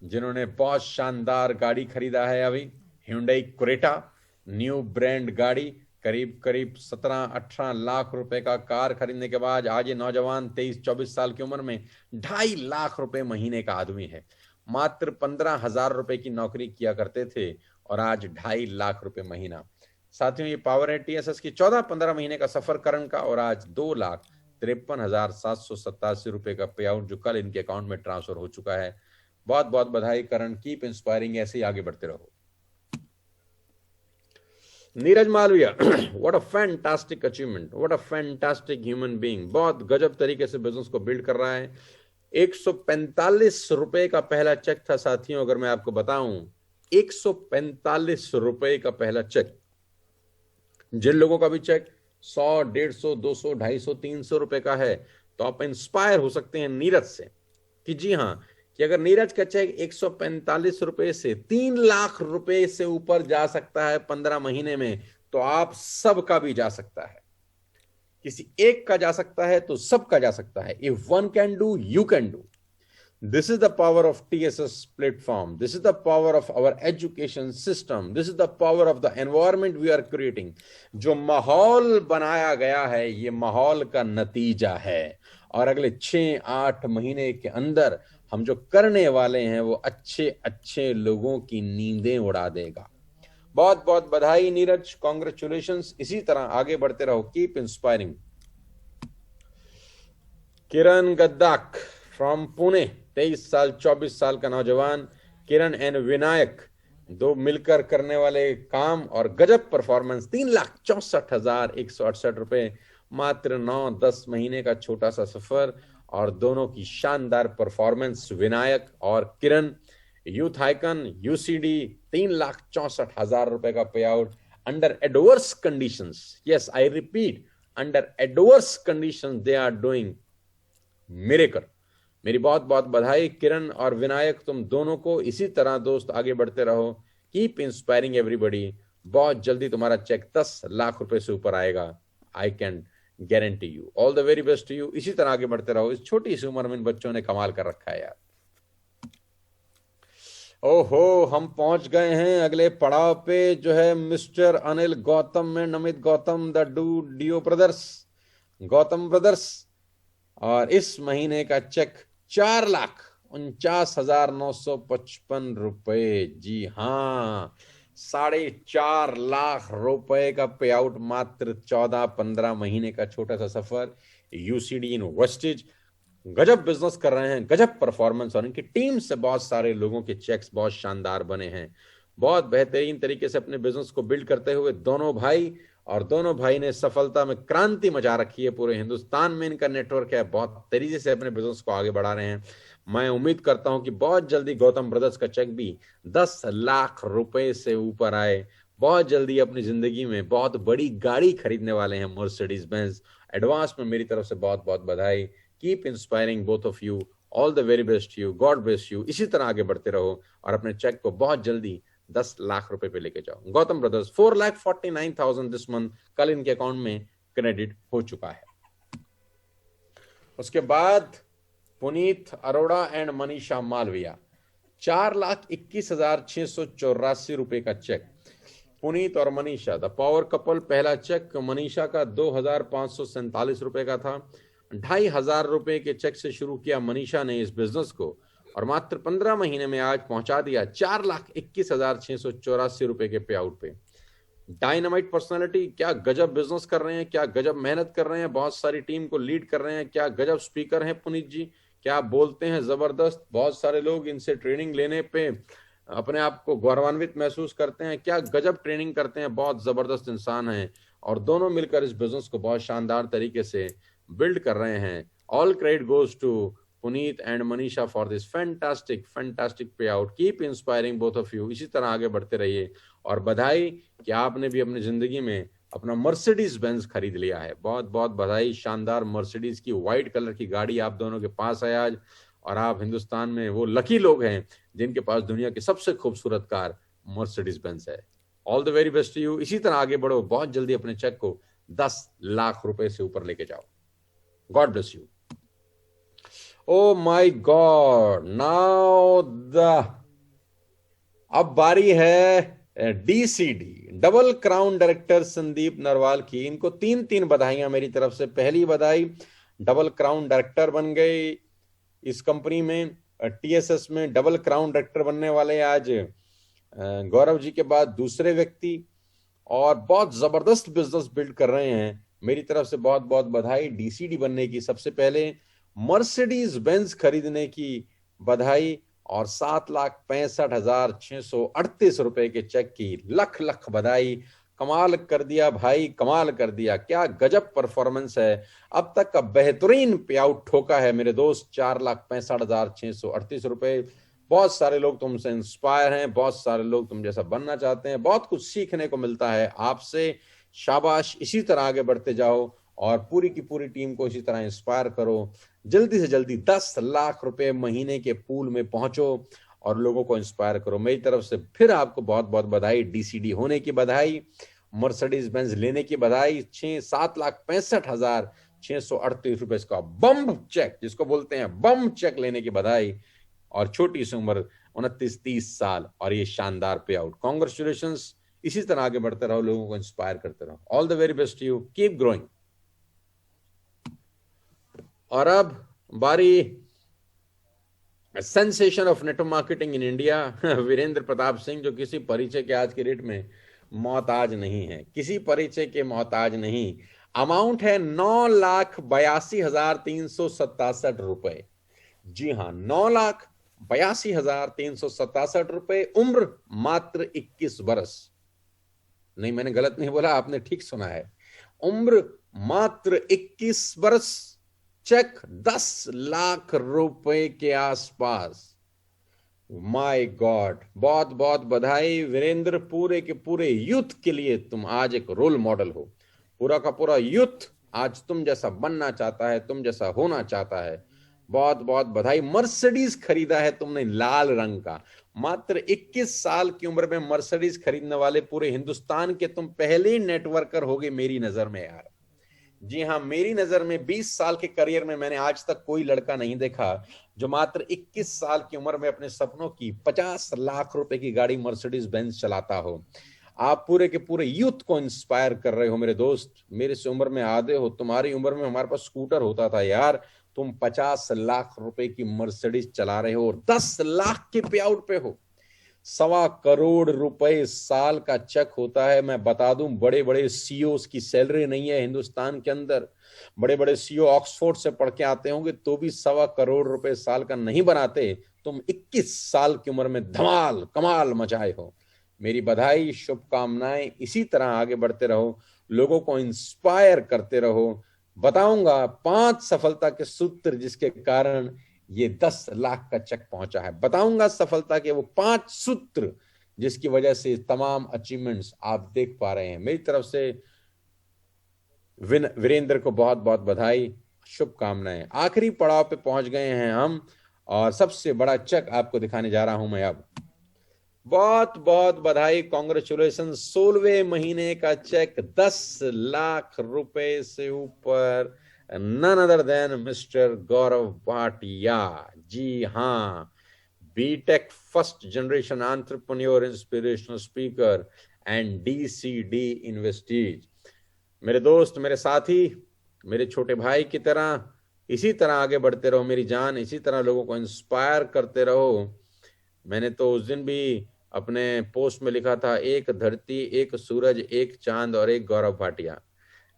जिन्होंने बहुत शानदार गाड़ी खरीदा है अभी, Hyundai क्रेटा, न्यू ब्रांड गाड़ी, करीब करीब 17-18 लाख रुपए का कार खरीदने के बाद आज ये नौजवान 23-24 साल की उम्र में 2.5 लाख रुपए महीने का आदमी है। मात्र 15,000 रुपए की नौकरी किया करते थे और आज 2.5 लाख रुपए महीना। साथियों, ये पावर है टीएसएस की 14-15 महीने का सफर करण का, और आज 2,53,787 रुपए का पे आउट जो कल इनके अकाउंट में ट्रांसफर हो चुका है। बहुत बहुत बधाई करण, कीप इंस्पायरिंग, ऐसे ही आगे बढ़ते रहो। Neeraj Malviya, what a fantastic achievement, what a fantastic human being, बहुत गजब तरीके से बिजनेस को बिल्ड कर रहा है। 145 रुपए का पहला चेक था साथियों, अगर मैं आपको बताऊं 145 रुपए का पहला चेक। जिन लोगों का भी चेक 100, 150, 200, 250, 300 रुपए का है, तो आप इंस्पायर हो सकते हैं नीरज से कि जी हाँ, कि अगर नीरज का चेक 145 रुपए से 3 लाख रुपए से ऊपर जा सकता है 15 महीने में, तो आप सबका भी जा सकता है। किसी एक का जा सकता है तो सबका जा सकता है। If one can do, you can do. This is the power of TSS platform. This is the power of our education system. This is the power of the environment we are creating. जो माहौल बनाया गया है, ये माहौल का नतीजा है। और अगले 6-8 महीने के अंदर हम जो करने वाले हैं वो अच्छे अच्छे लोगों की नींदें उड़ा देगा। बहुत बहुत बधाई नीरज, कॉन्ग्रेचुलेशंस। इसी तरह आगे बढ़ते रहो, keep inspiring. Kiran Gaddak from Pune, 23 साल 24 साल का नौजवान। किरण एंड विनायक दो मिलकर करने वाले काम और गजब परफॉर्मेंस, 3,64,168 रुपए, मात्र 9-10 महीने का छोटा सा सफर और दोनों की शानदार परफॉर्मेंस। विनायक और किरण, यूथ आइकन यूसीडी, 3,64,000 रुपए का pay out under adverse conditions. Yes, I repeat, under adverse conditions they are doing miracle. मेरी बहुत बहुत बधाई किरण और विनायक, तुम दोनों को। इसी तरह दोस्त आगे बढ़ते रहो, कीप इंस्पायरिंग एवरीबॉडी। बहुत जल्दी तुम्हारा चेक 10 लाख रुपए से ऊपर आएगा, I can guarantee you. All the very best to you. इसी तरह आगे बढ़ते रहो। इस छोटी सी उम्र में इन बच्चों ने कमाल कर रखा है यार। ओहो, हम पहुंच गए हैं अगले पड़ाव पे, जो है mister Anil Gautam and Amit Gautam, the duo brothers, Gautam brothers. और इस महीने का चेक 4,49,955 रुपए। जी हाँ, 4.5 लाख रुपए का पे आउट, मात्र 14-15 महीने का छोटा सा सफर। यूसीडी इन्वेस्टेज गजब बिजनेस कर रहे हैं, गजब परफॉर्मेंस, और इनकी टीम से बहुत सारे लोगों के चेक्स बहुत शानदार बने हैं। बहुत बेहतरीन तरीके से अपने बिजनेस को बिल्ड करते हुए दोनों भाई, और दोनों भाई ने सफलता में क्रांति मचा रखी है। पूरे हिंदुस्तान में इनका नेटवर्क है, बहुत तेजी से अपने बिजनेस को आगे बढ़ा रहे हैं। मैं उम्मीद करता हूं कि बहुत जल्दी गौतम ब्रदर्स का चेक भी 10 लाख रुपए से ऊपर आए। बहुत जल्दी अपनी जिंदगी में बहुत बड़ी गाड़ी खरीदने वाले हैं, मर्सिडीज बेंज। एडवांस में मेरी तरफ से बहुत बहुत बधाई। Keep inspiring both of you, all the very best you, God bless you. इसी तरह आगे बढ़ते रहो और अपने चेक को बहुत जल्दी 10 लाख रुपए पे लेके जाओ। गौतम ब्रदर्स 4,49,000 दिस मंथ, कल इनके अकाउंट में क्रेडिट हो चुका है। उसके बाद पुनीत अरोड़ा एंड मनीषा मालविया, 4,21,684 रुपए का चेक। पुनीत और मनीषा द पावर कपल। पहला चेक मनीषा का 2,547 रुपए का था। 2,500 रुपए के चेक से शुरू किया मनीषा ने इस बिजनेस को, और मात्र 15 महीने में आज पहुंचा दिया 4,21,684 रुपए के पे आउट पे। डायनामाइट पर्सनालिटी, क्या गजब बिजनेस कर रहे हैं, क्या गजब मेहनत कर रहे हैं, बहुत सारी टीम को लीड कर रहे हैं, क्या गजब स्पीकर हैं पुनीत जी, क्या बोलते हैं, जबरदस्त। बहुत सारे लोग इनसे ट्रेनिंग लेने पे अपने आप को गौरवान्वित महसूस करते हैं। क्या गजब ट्रेनिंग करते हैं, बहुत जबरदस्त इंसान हैं, और दोनों मिलकर इस बिजनेस को बहुत शानदार तरीके से बिल्ड कर रहे हैं। All credit goes to Puneet and Manisha for this fantastic pay out. Keep inspiring both of you. इसी तरह आगे बढ़ते रहिए, और बधाई कि आपने भी अपनी जिंदगी में अपना मर्सिडीज बेंज खरीद लिया है। बहुत बहुत बधाई। शानदार मर्सिडीज की व्हाइट कलर की गाड़ी आप दोनों के पास है आज, और आप हिंदुस्तान में वो लकी लोग हैं जिनके पास दुनिया की सबसे खूबसूरत कार मर्सिडीज बेंज है। All the very best to you. इसी तरह आगे बढ़ो, बहुत जल्दी अपने चेक को 10 लाख रुपए से ऊपर लेके जाओ। God bless you. Oh my God! Now अब बारी है DCD, double crown director Sandeep Narwal की। इनको 3 बधाइयां मेरी तरफ से। पहली बधाई, डबल क्राउन डायरेक्टर बन गए इस कंपनी में, TSS में डबल क्राउन डायरेक्टर बनने वाले आज गौरव जी के बाद दूसरे व्यक्ति, और बहुत जबरदस्त बिजनेस बिल्ड कर रहे हैं। मेरी तरफ से बहुत बहुत बधाई DCD बनने की। सबसे पहले मर्सिडीज बेंज खरीदने की बधाई, और 7,65,638 रुपए के चेक की लख लख बधाई। कमाल कर दिया भाई, कमाल कर दिया। क्या गजब परफॉर्मेंस है। अब तक का बेहतरीन पे आउट ठोका है मेरे दोस्त, 4,65,638 रुपए। बहुत सारे लोग तुमसे इंस्पायर हैं, बहुत सारे लोग तुम जैसा बनना चाहते हैं, बहुत कुछ सीखने को मिलता है आपसे। शाबाश, इसी तरह आगे बढ़ते जाओ और पूरी की पूरी टीम को इसी तरह इंस्पायर करो। जल्दी से जल्दी 10 लाख रुपए महीने के पूल में पहुंचो और लोगों को इंस्पायर करो। मेरी तरफ से फिर आपको बहुत बहुत बधाई, डीसीडी होने की बधाई, मर्सिडीज बेंज लेने की बधाई, 7,65,638 रुपए का बम चेक, जिसको बोलते हैं बम चेक, लेने की बधाई, और छोटी सी उम्र 29-30 साल और ये शानदार पे आउट। कॉन्ग्रेचुलेशंस। इसी तरह आगे बढ़ते रहो, लोगों को इंस्पायर करते रहो। All the very best to you, keep growing. और अब बारी sensation of network marketing in India, Virendra Pratap Singh, जो किसी परिचय के आज के डेट में मोहताज नहीं है, किसी परिचय के मोहताज नहीं। अमाउंट है 9,82,367 रुपए। जी हाँ, 9,82,367 रुपए। उम्र मात्र 21 वर्ष। नहीं, मैंने गलत नहीं बोला, आपने ठीक सुना है, उम्र मात्र 21 वर्ष। चेक 10 लाख रुपए के आसपास। माय गॉड, बहुत बहुत बधाई वीरेंद्र। पूरे के पूरे यूथ के लिए तुम आज एक रोल मॉडल हो। पूरा का पूरा यूथ आज तुम जैसा बनना चाहता है, तुम जैसा होना चाहता है। बहुत बहुत बधाई। मर्सिडीज खरीदा है तुमने लाल रंग का। मात्र 21 साल की उम्र में मर्सिडीज खरीदने वाले पूरे हिंदुस्तान के तुम पहले नेटवर्कर होगे मेरी नजर में यार। जी हाँ, मेरी नजर में 20 साल के करियर में मैंने आज तक कोई लड़का नहीं देखा जो मात्र 21 साल की उम्र में अपने सपनों की 50 लाख रुपए की गाड़ी मर्सिडीज बेंज चलाता हो। आप पूरे के पूरे यूथ को इंस्पायर कर रहे हो मेरे दोस्त। मेरे से उम्र में आधे हो। तुम्हारी उम्र में हमारे पास स्कूटर होता था यार। तुम 50 लाख रुपए की मर्सिडीज चला रहे हो और 10 लाख के पे आउट पे हो। 1.25 करोड़ रुपए साल का चेक होता है। मैं बता दूं, बड़े बड़े सीईओ की सैलरी नहीं है हिंदुस्तान के अंदर। बड़े बड़े सीईओ ऑक्सफोर्ड से पढ़ के आते होंगे तो भी 1.25 करोड़ रुपए साल का नहीं बनाते। तुम 21 साल की उम्र में धमाल कमाल मचाए हो। मेरी बधाई, शुभकामनाएं। इसी तरह आगे बढ़ते रहो, लोगों को इंस्पायर करते रहो। बताऊंगा 5 सफलता के सूत्र जिसके कारण ये 10 लाख का चेक पहुंचा है। बताऊंगा सफलता के वो 5 सूत्र जिसकी वजह से तमाम अचीवमेंट्स आप देख पा रहे हैं। मेरी तरफ से वीरेंद्र को बहुत बहुत बधाई, शुभकामनाएं। आखिरी पड़ाव पे पहुंच गए हैं हम और सबसे बड़ा चेक आपको दिखाने जा रहा हूं मैं अब। बहुत बहुत बधाई, कॉन्ग्रेचुलेशन। 16वें महीने का चेक 10 लाख रुपए से ऊपर, none other than Mr. गौरव भाटिया। जी हाँ, BTech first generation entrepreneur, inspirational speaker and DCD investees. मेरे दोस्त, मेरे साथी, मेरे छोटे भाई की तरह इसी तरह आगे बढ़ते रहो मेरी जान। इसी तरह लोगों को इंस्पायर करते रहो। मैंने तो उस दिन भी अपने पोस्ट में लिखा था, एक धरती, एक सूरज, एक चांद और एक गौरव भाटिया।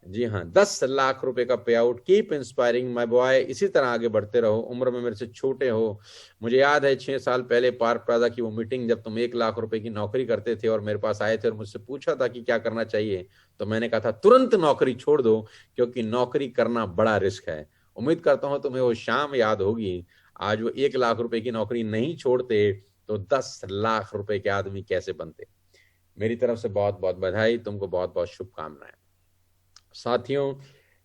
जी हाँ, 10 लाख रुपए का pay out. Keep inspiring my boy. इसी तरह आगे बढ़ते रहो। उम्र में मेरे से छोटे हो। मुझे याद है 6 साल पहले पार्क प्लाजा की वो मीटिंग, जब तुम 1 लाख रुपए की नौकरी करते थे और मेरे पास आए थे और मुझसे पूछा था कि क्या करना चाहिए, तो मैंने कहा था तुरंत नौकरी छोड़ दो, क्योंकि नौकरी करना बड़ा रिस्क है। उम्मीद करता हूं तुम्हें वो शाम याद होगी। आज वो 1 लाख रुपए की नौकरी नहीं छोड़ते तो 10 लाख रुपए के आदमी कैसे बनते। मेरी तरफ से बहुत बहुत बधाई, तुमको बहुत बहुत शुभकामनाएं। साथियों,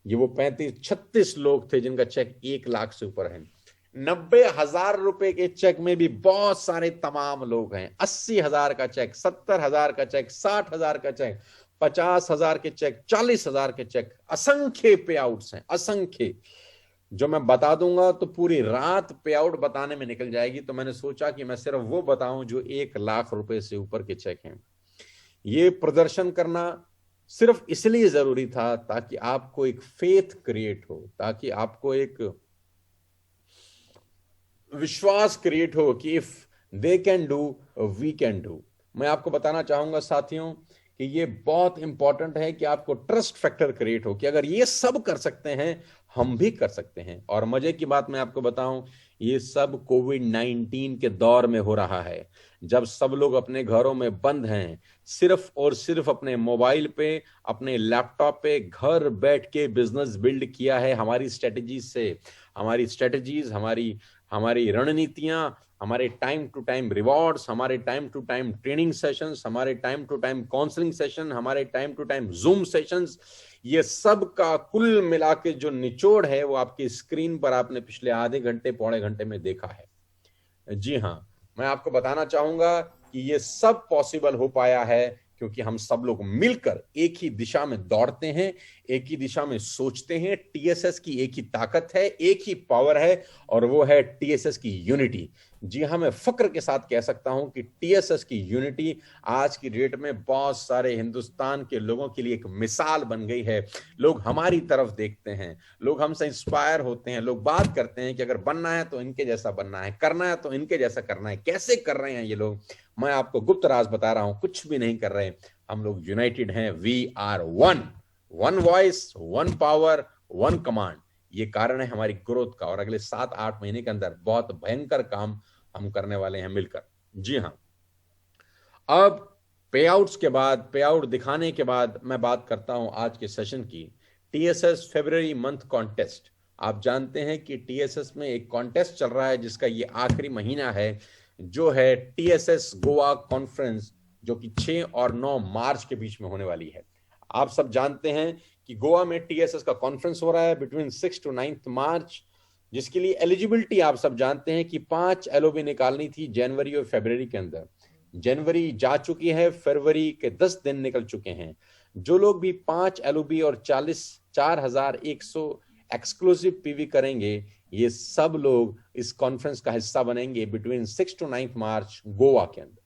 ये वो 35-36 लोग थे जिनका चेक 1 लाख से ऊपर है। 90,000 रुपए के चेक में भी बहुत सारे तमाम लोग हैं। 80,000 का चेक, 70,000 का चेक, 60,000 का चेक, 50,000 के चेक, 40,000 के चेक, असंख्य पे आउट्स हैं, असंख्य। जो मैं बता दूंगा तो पूरी रात पे आउट बताने में निकल जाएगी। तो मैंने सोचा कि मैं सिर्फ वो बताऊं जो 1 लाख रुपए से ऊपर के चेक हैं। ये प्रदर्शन करना सिर्फ इसलिए जरूरी था ताकि आपको एक फेथ क्रिएट हो, ताकि आपको एक विश्वास क्रिएट हो कि if they can do we can do. मैं आपको बताना चाहूंगा साथियों कि ये बहुत इंपॉर्टेंट है कि आपको ट्रस्ट फैक्टर क्रिएट हो कि अगर ये सब कर सकते हैं हम भी कर सकते हैं। और मजे की बात मैं आपको बताऊं, ये सब कोविड-19 के दौर में हो रहा है, जब सब लोग अपने घरों में बंद हैं, सिर्फ और सिर्फ अपने मोबाइल पे, अपने लैपटॉप पे घर बैठ के बिजनेस बिल्ड किया है हमारी स्ट्रेटजीज से। हमारी स्ट्रेटजीज, हमारी रणनीतियां, हमारे टाइम टू टाइम रिवॉर्ड्स, हमारे time to time training sessions, हमारे time to time counselling session, हमारे time to time zoom sessions, ये सब का कुल मिला के जो निचोड़ है वो आपकी स्क्रीन पर आपने पिछले आधे घंटे पौने घंटे में देखा है। जी हाँ, मैं आपको बताना चाहूंगा कि ये सब पॉसिबल हो पाया है क्योंकि हम सब लोग मिलकर एक ही दिशा में दौड़ते हैं, एक ही दिशा में सोचते हैं। टीएसएस की एक ही ताकत है, एक ही पावर है, और वो है टीएसएस की यूनिटी। जी हाँ, मैं फक्र के साथ कह सकता हूं कि टीएसएस की यूनिटी आज की डेट में बहुत सारे हिंदुस्तान के लोगों के लिए एक मिसाल बन गई है। लोग हमारी तरफ देखते हैं, लोग हमसे इंस्पायर होते हैं, लोग बात करते हैं कि अगर बनना है तो इनके जैसा बनना है, करना है तो इनके जैसा करना है। कैसे कर रहे हैं ये लोग? मैं आपको गुप्त राज बता रहा हूं, कुछ भी नहीं कर रहे। हम लोग यूनाइटेड हैं। We are one, one voice, one power, one command. ये कारण है हमारी ग्रोथ का, और अगले 7-8 महीने के अंदर बहुत भयंकर काम हम करने वाले हैं मिलकर। जी हाँ, अब पे आउट्स के बाद, पे आउट दिखाने के बाद मैं बात करता हूं आज के सेशन की। टीएसएस फरवरी मंथ कॉन्टेस्ट। आप जानते हैं कि टीएसएस में एक कॉन्टेस्ट चल रहा है जिसका ये आखिरी महीना है, जो है टीएसएस गोवा कॉन्फ्रेंस, जो कि 6 और 9 मार्च के बीच में होने वाली है। आप सब जानते हैं कि गोवा में टीएसएस का कॉन्फ्रेंस हो रहा है बिटवीन 6 to 9 मार्च, जिसके लिए एलिजिबिलिटी आप सब जानते हैं कि 5 एलओबी निकालनी थी जनवरी और फरवरी के अंदर। जनवरी जा चुकी है, फरवरी के 10 दिन निकल चुके हैं। जो लोग भी 5 एलओबी और 4,100 एक्सक्लूसिव पीवी करेंगे, ये सब लोग इस कॉन्फ्रेंस का हिस्सा बनेंगे बिटवीन 6 to 9 मार्च गोवा के अंदर।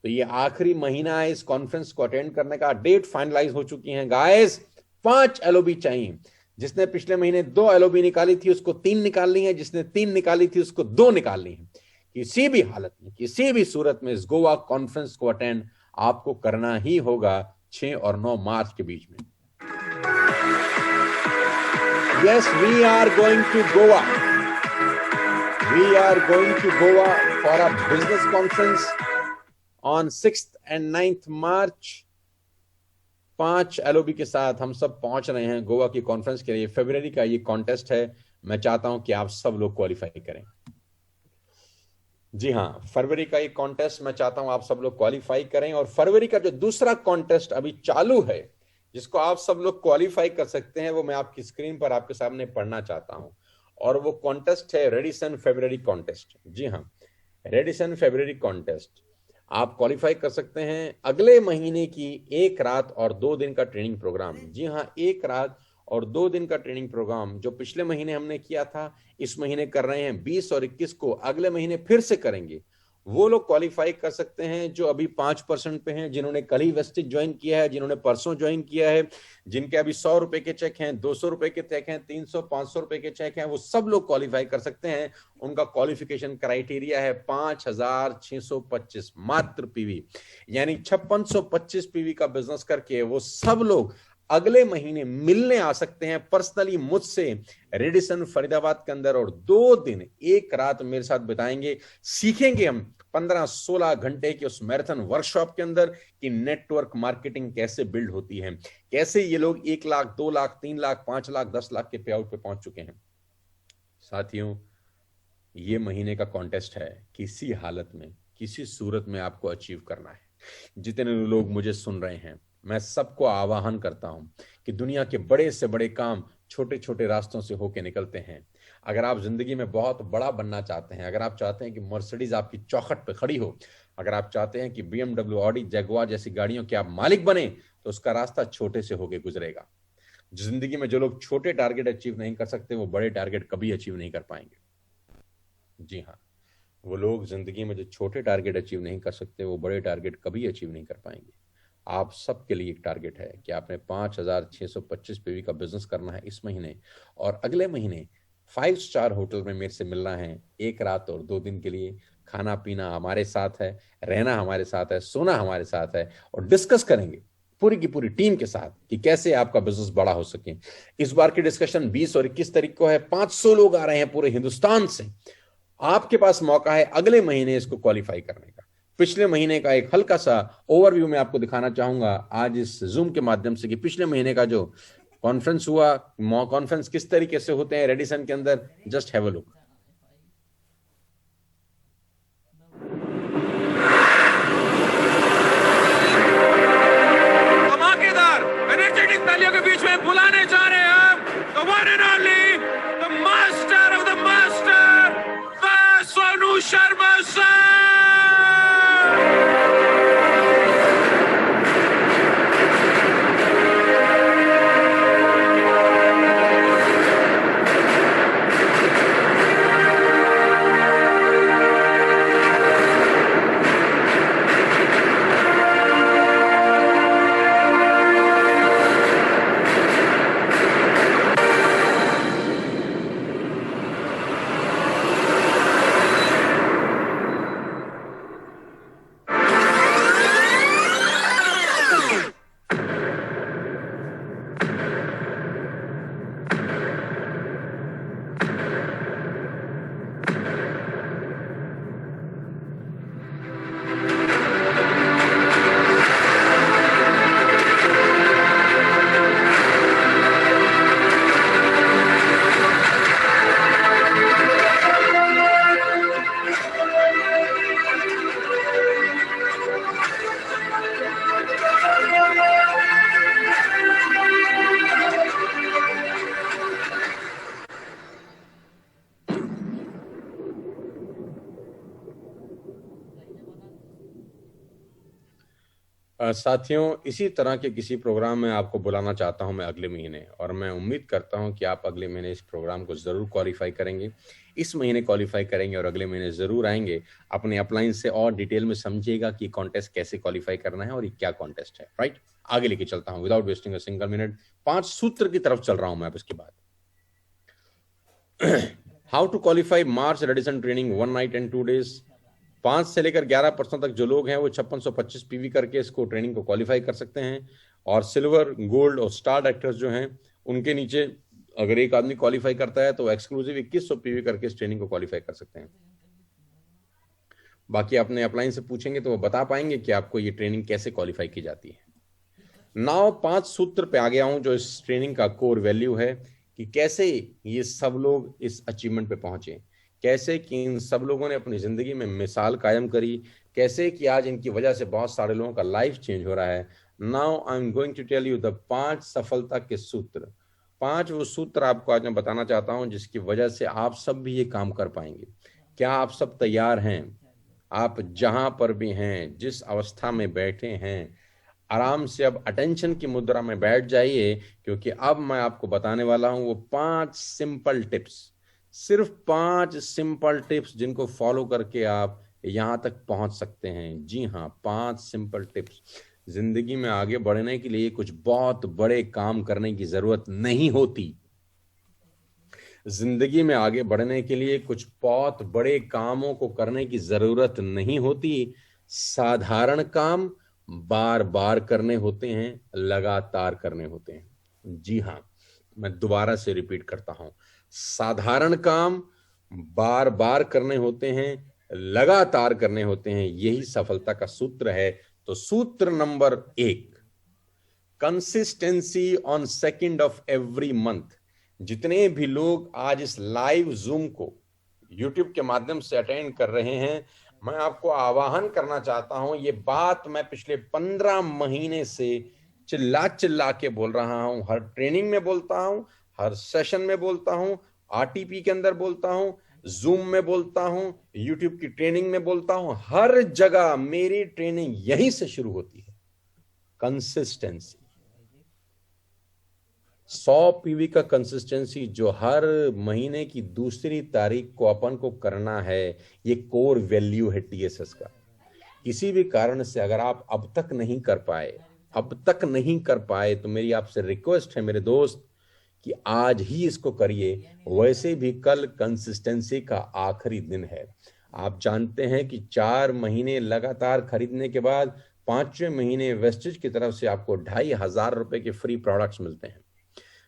तो ये आखिरी महीना है इस कॉन्फ्रेंस को अटेंड करने का। डेट फाइनलाइज हो चुकी है गाइस। 5 एलओबी चाहिए। जिसने पिछले महीने 2 एलओबी निकाली थी उसको 3 निकालनी है, जिसने 3 निकाली थी उसको 2 निकालनी है। किसी भी हालत में, किसी भी सूरत में इस गोवा कॉन्फ्रेंस को अटेंड आपको करना ही होगा 6 और 9 मार्च के बीच में। Yes, we are going to Goa. We are going to Goa for a business conference on 6th and 9th March. 5 L O B के साथ हम सब पहुंच रहे हैं गोवा की कॉन्फ्रेंस के लिए। फरवरी का ये कॉन्टेस्ट है। मैं चाहता हूं कि आप सब लोग क्वालिफाई करें। जी हाँ, फरवरी का ये कॉन्टेस्ट मैं चाहता हूं आप सब लोग क्वालिफाई करें। और फरवरी का जो दूसरा कॉन्टेस्ट अभी चालू है, जिसको आप सब लोग क्वालिफाई कर सकते हैं, वो मैं आपकी स्क्रीन पर आपके सामने पढ़ना चाहता हूं। और वो कॉन्टेस्ट है रेडिसन फरवरी कॉन्टेस्ट। जी हाँ, रेडिसन फरवरी कॉन्टेस्ट आप क्वालिफाई कर सकते हैं। अगले महीने की 1 रात और 2 दिन का ट्रेनिंग प्रोग्राम। जी हाँ, 1 रात और 2 दिन का ट्रेनिंग प्रोग्राम जो पिछले महीने हमने किया था, इस महीने कर रहे हैं 20 और 21 को, अगले महीने फिर से करेंगे। वो लोग क्वालिफाई कर सकते हैं जो अभी 5% पे हैं, जिन्होंने कल ही वेस्टेज ज्वाइन किया है, जिन्होंने परसों ज्वाइन किया है, जिनके अभी 100 रुपए के चेक हैं, 200 रुपए के चेक हैं, 300 500 रुपए के चेक हैं, वो सब लोग क्वालिफाई कर सकते हैं। उनका क्वालिफिकेशन क्राइटेरिया है 5,625 मात्र पीवी, यानी 5625 पीवी का बिजनेस करके वो सब लोग अगले महीने मिलने आ सकते हैं पर्सनली मुझसे रेडिसन फरीदाबाद के अंदर, और 2 दिन 1 रात मेरे साथ बिताएंगे। सीखेंगे हम 15-16 घंटे के उस मैराथन वर्कशॉप के अंदर कि नेटवर्क मार्केटिंग कैसे बिल्ड होती है, कैसे ये लोग 1 लाख 2 लाख 3 लाख 5 लाख 10 लाख के पे आउट पे पहुंच चुके हैं। साथियों, ये महीने का कॉन्टेस्ट है, किसी हालत में, किसी सूरत में आपको अचीव करना है। जितने लोग मुझे सुन रहे हैं, मैं सबको आह्वान करता हूं कि दुनिया के बड़े से बड़े काम छोटे छोटे रास्तों से होके निकलते हैं। अगर आप जिंदगी में बहुत बड़ा बनना चाहते हैं, अगर आप चाहते हैं कि मर्सिडीज आपकी चौखट पे खड़ी हो, अगर आप चाहते हैं कि BMW, ऑडी, जगुआर जैसी गाड़ियों के आप मालिक बने, तो उसका रास्ता छोटे से होके गुजरेगा। जिंदगी में जो लोग छोटे टारगेट अचीव नहीं कर सकते, वो बड़े टारगेट कभी अचीव नहीं कर पाएंगे। जी हाँ, वो लोग जिंदगी में जो छोटे टारगेट अचीव नहीं कर सकते, वो बड़े टारगेट कभी अचीव नहीं कर पाएंगे। आप सबके लिए एक टारगेट है कि आपने 5,625 पीवी का बिजनेस करना है इस महीने, और अगले महीने 5 स्टार होटल में मेरे से मिलना है 1 रात और 2 दिन के लिए। खाना पीना हमारे साथ है, रहना हमारे साथ है, सोना हमारे साथ है, और डिस्कस करेंगे पूरी की पूरी टीम के साथ कि कैसे आपका बिजनेस बड़ा हो सके। इस बार की डिस्कशन 20 और 21 तारीख को है। 500 लोग आ रहे हैं पूरे हिंदुस्तान से। आपके पास मौका है अगले महीने इसको क्वालिफाई करने का। पिछले महीने का एक हल्का सा ओवरव्यू मैं आपको दिखाना चाहूंगा आज इस जूम के माध्यम से कि पिछले महीने का जो कॉन्फ्रेंस हुआ, कॉन्फ्रेंस किस तरीके से होते हैं रेडिसन के अंदर। Just have a look. साथियों, इसी तरह के किसी प्रोग्राम में आपको बुलाना चाहता हूं मैं अगले महीने, और मैं उम्मीद करता हूं कि आप अगले महीने इस प्रोग्राम को ज़रूर क्वालिफाई करेंगे। इस महीने क्वालिफाई करेंगे और अगले महीने ज़रूर आएंगे। अपने अपलाइन से और डिटेल में समझिएगा कि कॉन्टेस्ट कैसे क्वालिफाई करना है और ये क्या कॉन्टेस्ट है। राइट, आगे लेके चलता हूँ without wasting a single minute. 5 सूत्र की तरफ चल रहा हूं मैं अब इसके बाद। How to qualify March Radisson training 1 night and 2 days. 5 से लेकर 11% तक जो लोग हैं वो 5625 पीवी करके इसको ट्रेनिंग को क्वालिफाई कर सकते हैं। और सिल्वर, गोल्ड और स्टार डायरेक्टर्स जो हैं उनके नीचे अगर एक आदमी क्वालिफाई करता है तो एक्सक्लूसिव 2100 पीवी करके इस ट्रेनिंग को क्वालिफाई कर सकते हैं। बाकी अपने अपलाइन से पूछेंगे तो वो बता पाएंगे कि आपको ये ट्रेनिंग कैसे क्वालिफाई की जाती है। नाउ 5 सूत्र पे आ गया हूं जो इस ट्रेनिंग का कोर वैल्यू है कि कैसे ये सब लोग इस अचीवमेंट पे पहुंचे, कैसे कि इन सब लोगों ने अपनी जिंदगी में मिसाल कायम करी, कैसे कि आज इनकी वजह से बहुत सारे लोगों का लाइफ चेंज हो रहा है। Now I am going to tell you the 5 सफलता के सूत्र। 5 वो सूत्र आपको आज मैं बताना चाहता हूं जिसकी वजह से आप सब भी ये काम कर पाएंगे। क्या आप सब तैयार हैं? आप जहां पर भी हैं, जिस अवस्था में बैठे हैं, आराम से अब अटेंशन की मुद्रा में बैठ जाइए, क्योंकि अब मैं आपको बताने वाला हूं वो 5 सिंपल टिप्स, सिर्फ 5 सिंपल टिप्स जिनको फॉलो करके आप यहां तक पहुंच सकते हैं। जी हाँ, 5 सिंपल टिप्स। जिंदगी में आगे बढ़ने के लिए कुछ बहुत बड़े काम करने की जरूरत नहीं होती। जिंदगी में आगे बढ़ने के लिए कुछ बहुत बड़े कामों को करने की जरूरत नहीं होती। साधारण काम बार बार करने होते हैं, लगातार करने होते हैं। जी हाँ, मैं दोबारा से रिपीट करता हूं, साधारण काम बार बार करने होते हैं, लगातार करने होते हैं। यही सफलता का सूत्र है। तो सूत्र number 1, consistency on 2 of every month. जितने भी लोग आज इस लाइव जूम को यूट्यूब के माध्यम से अटेंड कर रहे हैं, मैं आपको आह्वान करना चाहता हूं। ये बात मैं पिछले 15 महीने से चिल्ला चिल्ला के बोल रहा हूं। हर ट्रेनिंग में बोलता हूं, हर सेशन में बोलता हूं, आरटीपी के अंदर बोलता हूं, जूम में बोलता हूं, यूट्यूब की ट्रेनिंग में बोलता हूं। हर जगह मेरी ट्रेनिंग यहीं से शुरू होती है, कंसिस्टेंसी। 100 पीवी का कंसिस्टेंसी जो हर महीने की दूसरी तारीख को अपन को करना है, ये कोर वैल्यू है टीएसएस का। किसी भी कारण से अगर आप अब तक नहीं कर पाए तो मेरी आपसे रिक्वेस्ट है मेरे दोस्त कि आज ही इसको करिए। वैसे भी कल कंसिस्टेंसी का आखिरी दिन है। आप जानते हैं कि 4 महीने लगातार खरीदने के बाद 5वें महीने वेस्टेज की तरफ से आपको 2500 रुपए के फ्री प्रोडक्ट्स मिलते हैं।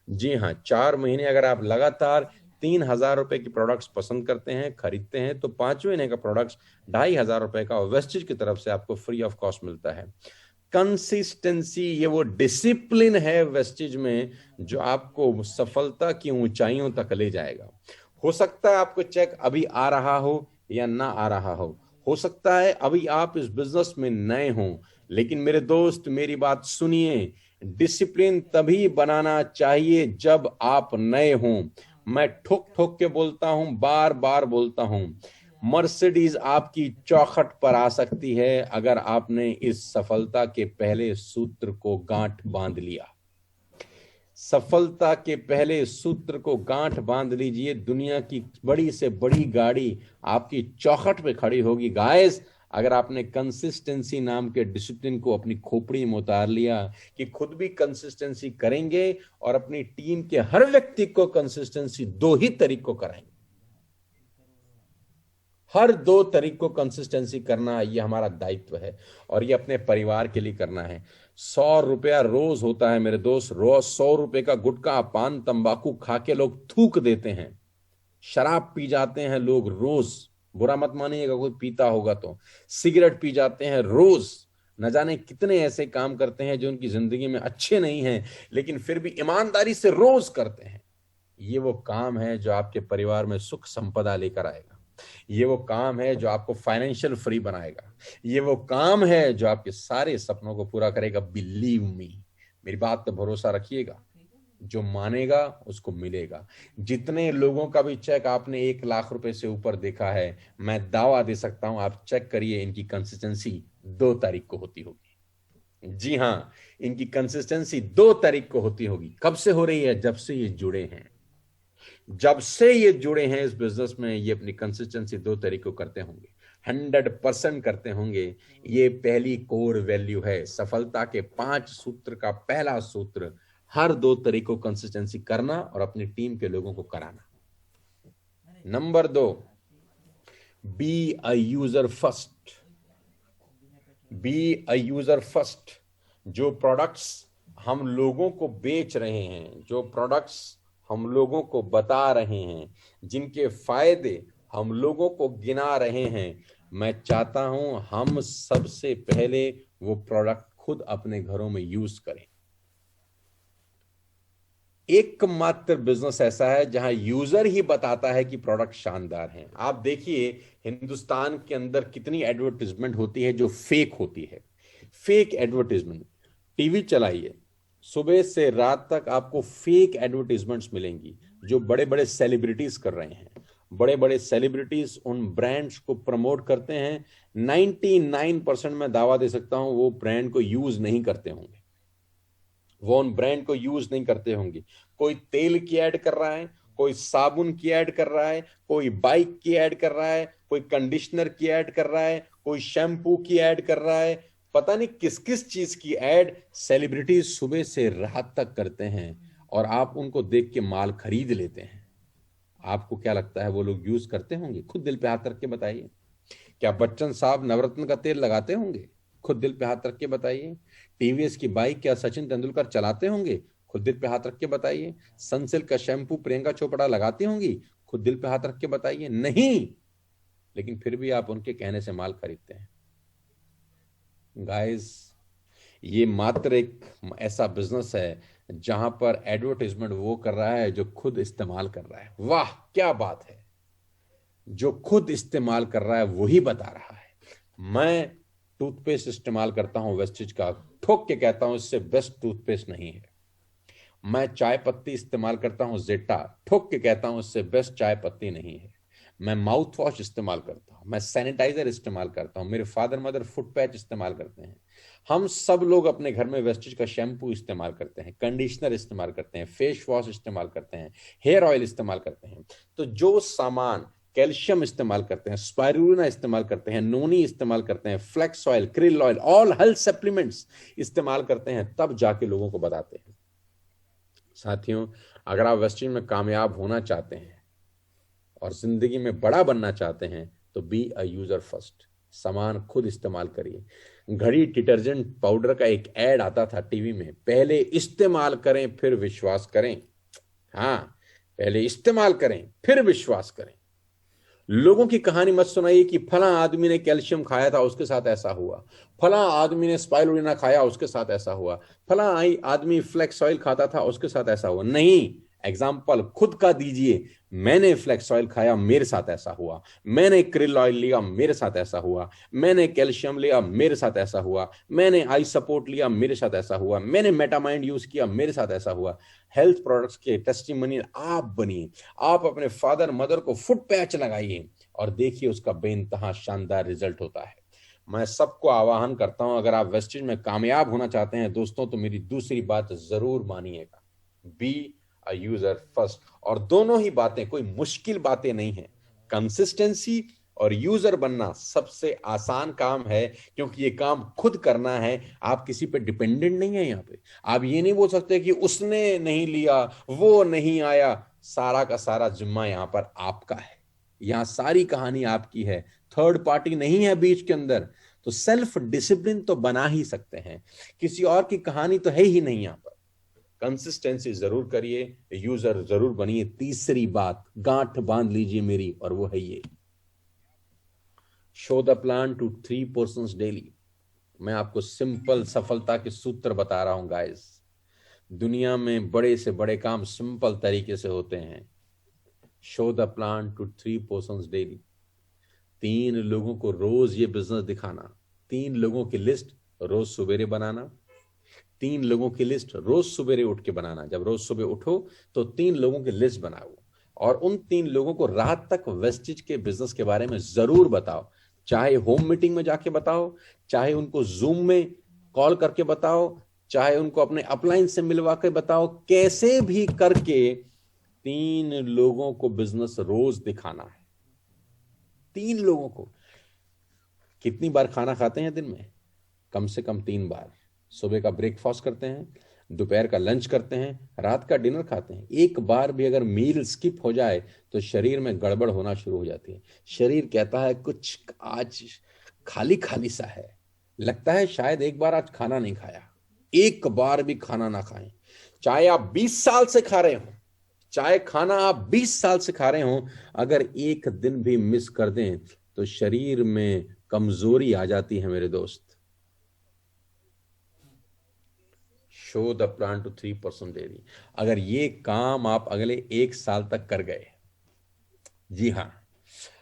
जी हाँ, 4 महीने अगर आप लगातार 3000 रुपए की प्रोडक्ट्स पसंद करते हैं, खरीदते हैं, तो 5वें महीने का प्रोडक्ट्स 2500 रुपए का वेस्टेज की तरफ से आपको फ्री ऑफ कॉस्ट मिलता है। कंसिस्टेंसी ये वो डिसिप्लिन है वेस्टेज में जो आपको सफलता की ऊंचाइयों तक ले जाएगा। हो सकता है आपको चेक अभी आ रहा हो या ना आ रहा हो सकता है अभी आप इस बिजनेस में नए हों, लेकिन मेरे दोस्त मेरी बात सुनिए, डिसिप्लिन तभी बनाना चाहिए जब आप नए हों। मैं ठोक ठोक के बोलता हूं, बार बार बोलता हूं, मर्सिडीज आपकी चौखट पर आ सकती है अगर आपने इस सफलता के पहले सूत्र को गांठ बांध लिया। सफलता के पहले सूत्र को गांठ बांध लीजिए, दुनिया की बड़ी से बड़ी गाड़ी आपकी चौखट पे खड़ी होगी। गाइस, अगर आपने कंसिस्टेंसी नाम के डिसिप्लिन को अपनी खोपड़ी में उतार लिया कि खुद भी कंसिस्टेंसी करेंगे और अपनी टीम के हर व्यक्ति को कंसिस्टेंसी 2 ही तरीक को कराएंगे। हर 2 तरीक को कंसिस्टेंसी करना ये हमारा दायित्व है और ये अपने परिवार के लिए करना है। 100 रुपया रोज होता है मेरे दोस्त। रोज 100 रुपए का गुटखा, पान, तंबाकू खा के लोग थूक देते हैं। शराब पी जाते हैं लोग रोज, बुरा मत मानिएगा कोई पीता होगा तो। सिगरेट पी जाते हैं रोज। न जाने कितने ऐसे काम करते हैं जो उनकी जिंदगी में अच्छे नहीं हैं, लेकिन फिर भी ईमानदारी से रोज करते हैं। ये वो काम है जो आपके परिवार में सुख संपदा लेकर आएगा। ये वो काम है जो आपको फाइनेंशियल फ्री बनाएगा। ये वो काम है जो आपके सारे सपनों को पूरा करेगा। बिलीव मी, मेरी बात पे भरोसा रखिएगा। जो मानेगा उसको मिलेगा। जितने लोगों का भी चेक आपने 1 लाख रुपए से ऊपर देखा है, मैं दावा दे सकता हूं, आप चेक करिए, इनकी कंसिस्टेंसी 2 तारीख को होती होगी। जी हाँ, इनकी कंसिस्टेंसी 2 तारीख को होती होगी। कब से हो रही है? जब से ये जुड़े हैं। जब से ये जुड़े हैं इस बिजनेस में, ये अपनी कंसिस्टेंसी 2 तारीख को करते होंगे, 100% करते होंगे। ये पहली कोर वैल्यू है। सफलता के 5 सूत्र का पहला सूत्र, हर 2 तारीख को कंसिस्टेंसी करना और अपनी टीम के लोगों को कराना। Number 2, be a user first. Be a user first. जो प्रोडक्ट्स हम लोगों को बेच रहे हैं, जो प्रोडक्ट्स हम लोगों को बता रहे हैं, जिनके फायदे हम लोगों को गिना रहे हैं, मैं चाहता हूं हम सबसे पहले वो प्रोडक्ट खुद अपने घरों में यूज करें। एकमात्र बिजनेस ऐसा है जहां यूजर ही बताता है कि प्रोडक्ट शानदार है। आप देखिए हिंदुस्तान के अंदर कितनी एडवर्टाइजमेंट होती है जो फेक होती है। फेक एडवर्टाइजमेंट, टीवी चलाइए, सुबह से रात तक आपको फेक एडवर्टाइजमेंट्स मिलेंगी जो बड़े बड़े सेलिब्रिटीज कर रहे हैं। बड़े बड़े सेलिब्रिटीज उन ब्रांड्स को प्रमोट करते हैं। 99% मैं दावा दे सकता हूं वो ब्रांड को यूज नहीं करते होंगे, वो उन ब्रांड को यूज नहीं करते होंगे। कोई तेल की ऐड कर रहा है, कोई साबुन की ऐड कर रहा है, कोई बाइक की ऐड कर रहा है, कोई कंडीशनर की ऐड कर रहा है, कोई शैम्पू की ऐड कर रहा है, पता नहीं किस किस चीज की ऐड सेलिब्रिटीज सुबह से रात तक करते हैं और आप उनको देख के माल खरीद लेते हैं। आपको क्या लगता है वो लोग यूज करते होंगे? खुद दिल पे हाथ रख के बताइए। क्या बच्चन साहब नवरत्न का तेल लगाते होंगे? खुद दिल पे हाथ रख के बताइए। टीवीएस की बाइक क्या सचिन तेंदुलकर चलाते होंगे? खुद दिल पे हाथ रख के बताइए। सनसिल्क का शैम्पू प्रियंका चोपड़ा लगाती होंगी? खुद दिल पे हाथ रख के बताइए। नहीं, लेकिन फिर भी आप उनके कहने से माल खरीदते हैं। गाइस, ये मात्र एक ऐसा बिजनेस है जहां पर एडवर्टाइजमेंट वो कर रहा है जो खुद इस्तेमाल कर रहा है। वाह क्या बात है! जो खुद इस्तेमाल कर रहा है वही बता रहा है। मैं टूथपेस्ट इस्तेमाल करता हूं वेस्टेज का, ठोक के कहता हूं इससे बेस्ट टूथपेस्ट नहीं है। मैं चाय पत्ती इस्तेमाल करता हूं जेटा, ठोक के कहता हूं इससे बेस्ट चाय पत्ती नहीं है। मैं माउथ वॉश इस्तेमाल करता हूं, मैं सैनिटाइजर इस्तेमाल करता हूं, मेरे फादर मदर फुट पैच इस्तेमाल करते हैं। हम सब लोग अपने घर में वेस्टेज का शैम्पू इस्तेमाल करते हैं, कंडीशनर इस्तेमाल करते हैं, फेस वॉश इस्तेमाल करते हैं, हेयर ऑयल इस्तेमाल करते हैं। तो जो सामान कैल्शियम इस्तेमाल करते हैं, स्पाइरुलिना इस्तेमाल करते हैं, नोनी इस्तेमाल करते हैं, flax oil, krill oil, all health supplements इस्तेमाल करते हैं, तब जाके लोगों को बताते हैं। साथियों, अगर आप वेस्टेज में कामयाब होना चाहते हैं और जिंदगी में बड़ा बनना चाहते हैं तो बी अ यूजर फर्स्ट। सामान खुद इस्तेमाल करिए। घड़ी डिटर्जेंट पाउडर का एक ऐड आता था टीवी में, पहले इस्तेमाल करें फिर विश्वास करें। हाँ, पहले इस्तेमाल करें फिर विश्वास करें। लोगों की कहानी मत सुनाइए कि फला आदमी ने कैल्शियम खाया था उसके साथ ऐसा हुआ, फला आदमी ने स्पाइरुलिना खाया उसके साथ ऐसा हुआ, फला आदमी फ्लेक्स ऑयल खाता था उसके साथ ऐसा हुआ। नहीं, एग्जाम्पल खुद का दीजिए। मैंने फ्लेक्स ऑयल खाया, मेरे साथ ऐसा हुआ। मैंने क्रिल ऑयल लिया, मेरे साथ ऐसा हुआ। मैंने कैल्शियम लिया, मेरे साथ ऐसा हुआ। मैंने आई सपोर्ट लिया, मेरे साथ ऐसा हुआ। मैंने मेटामाइंड यूज किया, मेरे साथ ऐसा हुआ। हेल्थ प्रोडक्ट्स के टेस्टिमोनियल आप बनिए। आप अपने फादर मदर को फुट पैच लगाइए और देखिए उसका बेइंतहा शानदार रिजल्ट होता है। मैं सबको आह्वान करता हूं, अगर आप वेस्टेज में कामयाब होना चाहते हैं दोस्तों, तो मेरी दूसरी बात जरूर मानिएगा, बी अ यूजर फर्स्ट। और दोनों ही बातें कोई मुश्किल बातें नहीं है। कंसिस्टेंसी और यूजर बनना सबसे आसान काम है, क्योंकि ये काम खुद करना है। आप किसी पे डिपेंडेंट नहीं है। यहाँ पे आप ये नहीं बोल सकते कि उसने नहीं लिया, वो नहीं आया। सारा का सारा जिम्मा यहाँ पर आपका है। यहाँ सारी कहानी आपकी है, थर्ड पार्टी नहीं है बीच के अंदर। तो सेल्फ डिसिप्लिन तो बना ही सकते हैं, किसी और की कहानी तो है ही नहीं। यहाँ पर कंसिस्टेंसी जरूर करिए, यूजर जरूर बनिए। तीसरी बात गांठ बांध लीजिए मेरी, और वो है ये, show the plan to 3 persons daily. मैं आपको सिंपल सफलता के सूत्र बता रहा हूं गाइस। दुनिया में बड़े से बड़े काम सिंपल तरीके से होते हैं। Show the plan to 3 persons daily. 3 लोगों को रोज ये बिजनेस दिखाना। 3 लोगों की लिस्ट रोज सवेरे बनाना। 3 लोगों की लिस्ट रोज सवेरे उठ के बनाना। जब रोज सुबह उठो तो 3 लोगों की लिस्ट बनाओ और उन 3 लोगों को रात तक वेस्टेज के बिजनेस के बारे में जरूर बताओ। चाहे होम मीटिंग में जाके बताओ, चाहे उनको जूम में कॉल करके बताओ, चाहे उनको अपने अपलाइन से मिलवा के बताओ, कैसे भी करके 3 लोगों को बिजनेस रोज दिखाना है। 3 लोगों को। कितनी बार खाना खाते हैं दिन में? कम से कम 3 बार। सुबह का ब्रेकफास्ट करते हैं, दोपहर का लंच करते हैं, रात का डिनर खाते हैं। एक बार भी अगर मील स्किप हो जाए तो शरीर में गड़बड़ होना शुरू हो जाती है। शरीर कहता है कुछ आज खाली खाली सा है, लगता है शायद एक बार आज खाना नहीं खाया। एक बार भी खाना ना खाएं, चाहे आप 20 साल से खा रहे हो, चाहे खाना आप 20 साल से खा रहे हो, अगर एक दिन भी मिस कर दें तो शरीर में कमजोरी आ जाती है मेरे दोस्त। Show the plan to 3% daily. अगर ये काम आप अगले 1 साल तक कर गए, जी हां,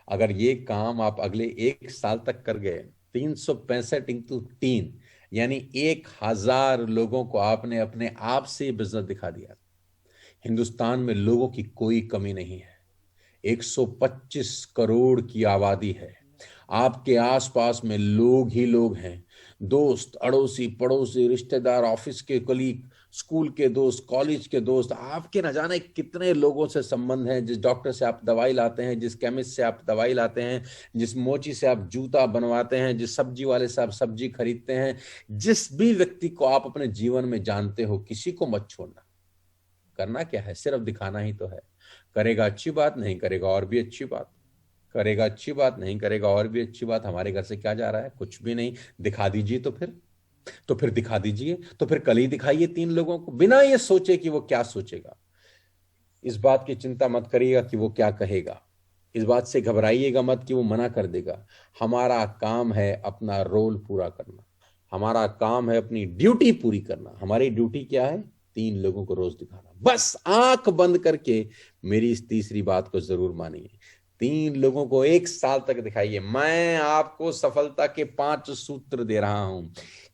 अगर ये काम आप अगले 1 साल तक कर गए, 365 × 3 यानी 1000 लोगों को आपने अपने आप से बिजनेस दिखा दिया। हिंदुस्तान में लोगों की कोई कमी नहीं है, 125 करोड़ की आबादी है, आपके आसपास में लोग ही लोग हैं, दोस्त, अड़ोसी, पड़ोसी, रिश्तेदार, ऑफिस के कलीग, स्कूल के दोस्त, कॉलेज के दोस्त, आपके न जाने कितने लोगों से संबंध हैं। जिस डॉक्टर से आप दवाई लाते हैं, जिस केमिस्ट से आप दवाई लाते हैं, जिस मोची से आप जूता बनवाते हैं, जिस सब्जी वाले से आप सब्जी खरीदते हैं, जिस भी व्यक्ति को आप अपने जीवन में जानते हो, किसी को मत छोड़ना। करना क्या है? सिर्फ दिखाना ही तो है। करेगा अच्छी बात, नहीं करेगा और भी अच्छी बात। करेगा अच्छी बात, नहीं करेगा और भी अच्छी बात। हमारे घर से क्या जा रहा है? कुछ भी नहीं। दिखा दीजिए तो फिर दिखा दीजिए, तो फिर कल ही दिखाइए 3 लोगों को, बिना ये सोचे कि वो क्या सोचेगा। इस बात की चिंता मत करिएगा कि वो क्या कहेगा, इस बात से घबराइएगा मत कि वो मना कर देगा। हमारा काम है अपना रोल पूरा करना, हमारा काम है अपनी ड्यूटी पूरी करना। हमारी ड्यूटी क्या है? 3 लोगों को रोज दिखाना। बस आंख बंद करके मेरी इस तीसरी बात को जरूर मानिए। 3 लोगों को 1 साल तक दिखाइए। मैं आपको सफलता के 5 सूत्र दे रहा हूं।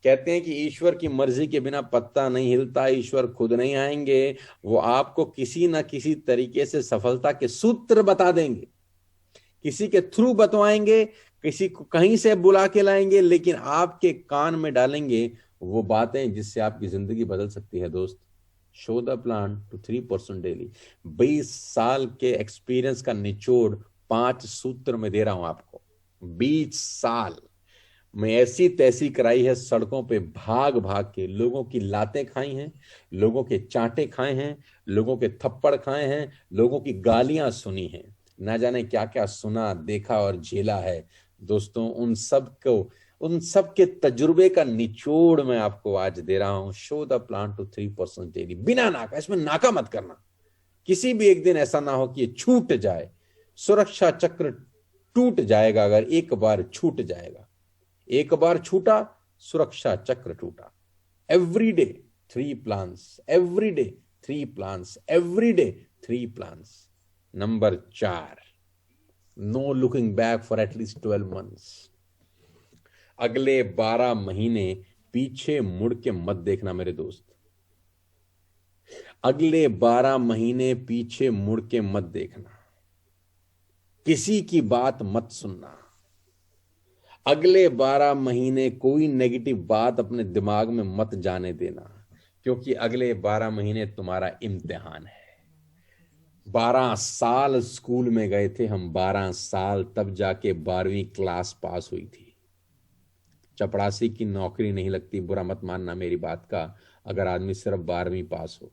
कहते हैं कि ईश्वर की मर्जी के बिना पत्ता नहीं हिलता, ईश्वर खुद नहीं आएंगे, वो आपको किसी ना किसी तरीके से सफलता के सूत्र बता देंगे, किसी के थ्रू बतवाएंगे, किसी को कहीं से बुला के लाएंगे, लेकिन आपके कान में डालेंगे वो बातें जिससे आपकी जिंदगी बदल सकती है। दोस्त, show the plan to 3% daily. 20 साल के एक्सपीरियंस का निचोड़ 5 सूत्र में दे रहा हूं आपको। 20 साल में ऐसी तैसी कराई है, सड़कों पे भाग भाग के लोगों की लातें खाई हैं, लोगों के चांटे खाए हैं, लोगों के थप्पड़ खाए हैं, लोगों की गालियां सुनी हैं, ना जाने क्या क्या सुना, देखा और झेला है। दोस्तों, उन सब के तजुर्बे का निचोड़ मैं आपको आज दे रहा हूं। Show the plan to 3% daily. बिना नाका, इसमें नाका मत करना। किसी भी एक दिन ऐसा ना हो कि ये छूट जाए। सुरक्षा चक्र टूट जाएगा अगर एक बार छूट जाएगा। एक बार छूटा, सुरक्षा चक्र टूटा। Every day 3 plans, every day 3 plans, every day 3 plans. Number 4, no looking back for at least 12 months. अगले 12 महीने पीछे मुड़ के मत देखना मेरे दोस्त। अगले 12 महीने पीछे मुड़ के मत देखना, किसी की बात मत सुनना। अगले 12 महीने कोई नेगेटिव बात अपने दिमाग में मत जाने देना, क्योंकि अगले 12 महीने तुम्हारा इम्तिहान है। 12 साल स्कूल में गए थे हम, 12 साल, तब जाके 12वीं क्लास पास हुई थी। चपरासी की नौकरी नहीं लगती, बुरा मत मानना मेरी बात का, अगर आदमी सिर्फ 12वीं पास हो।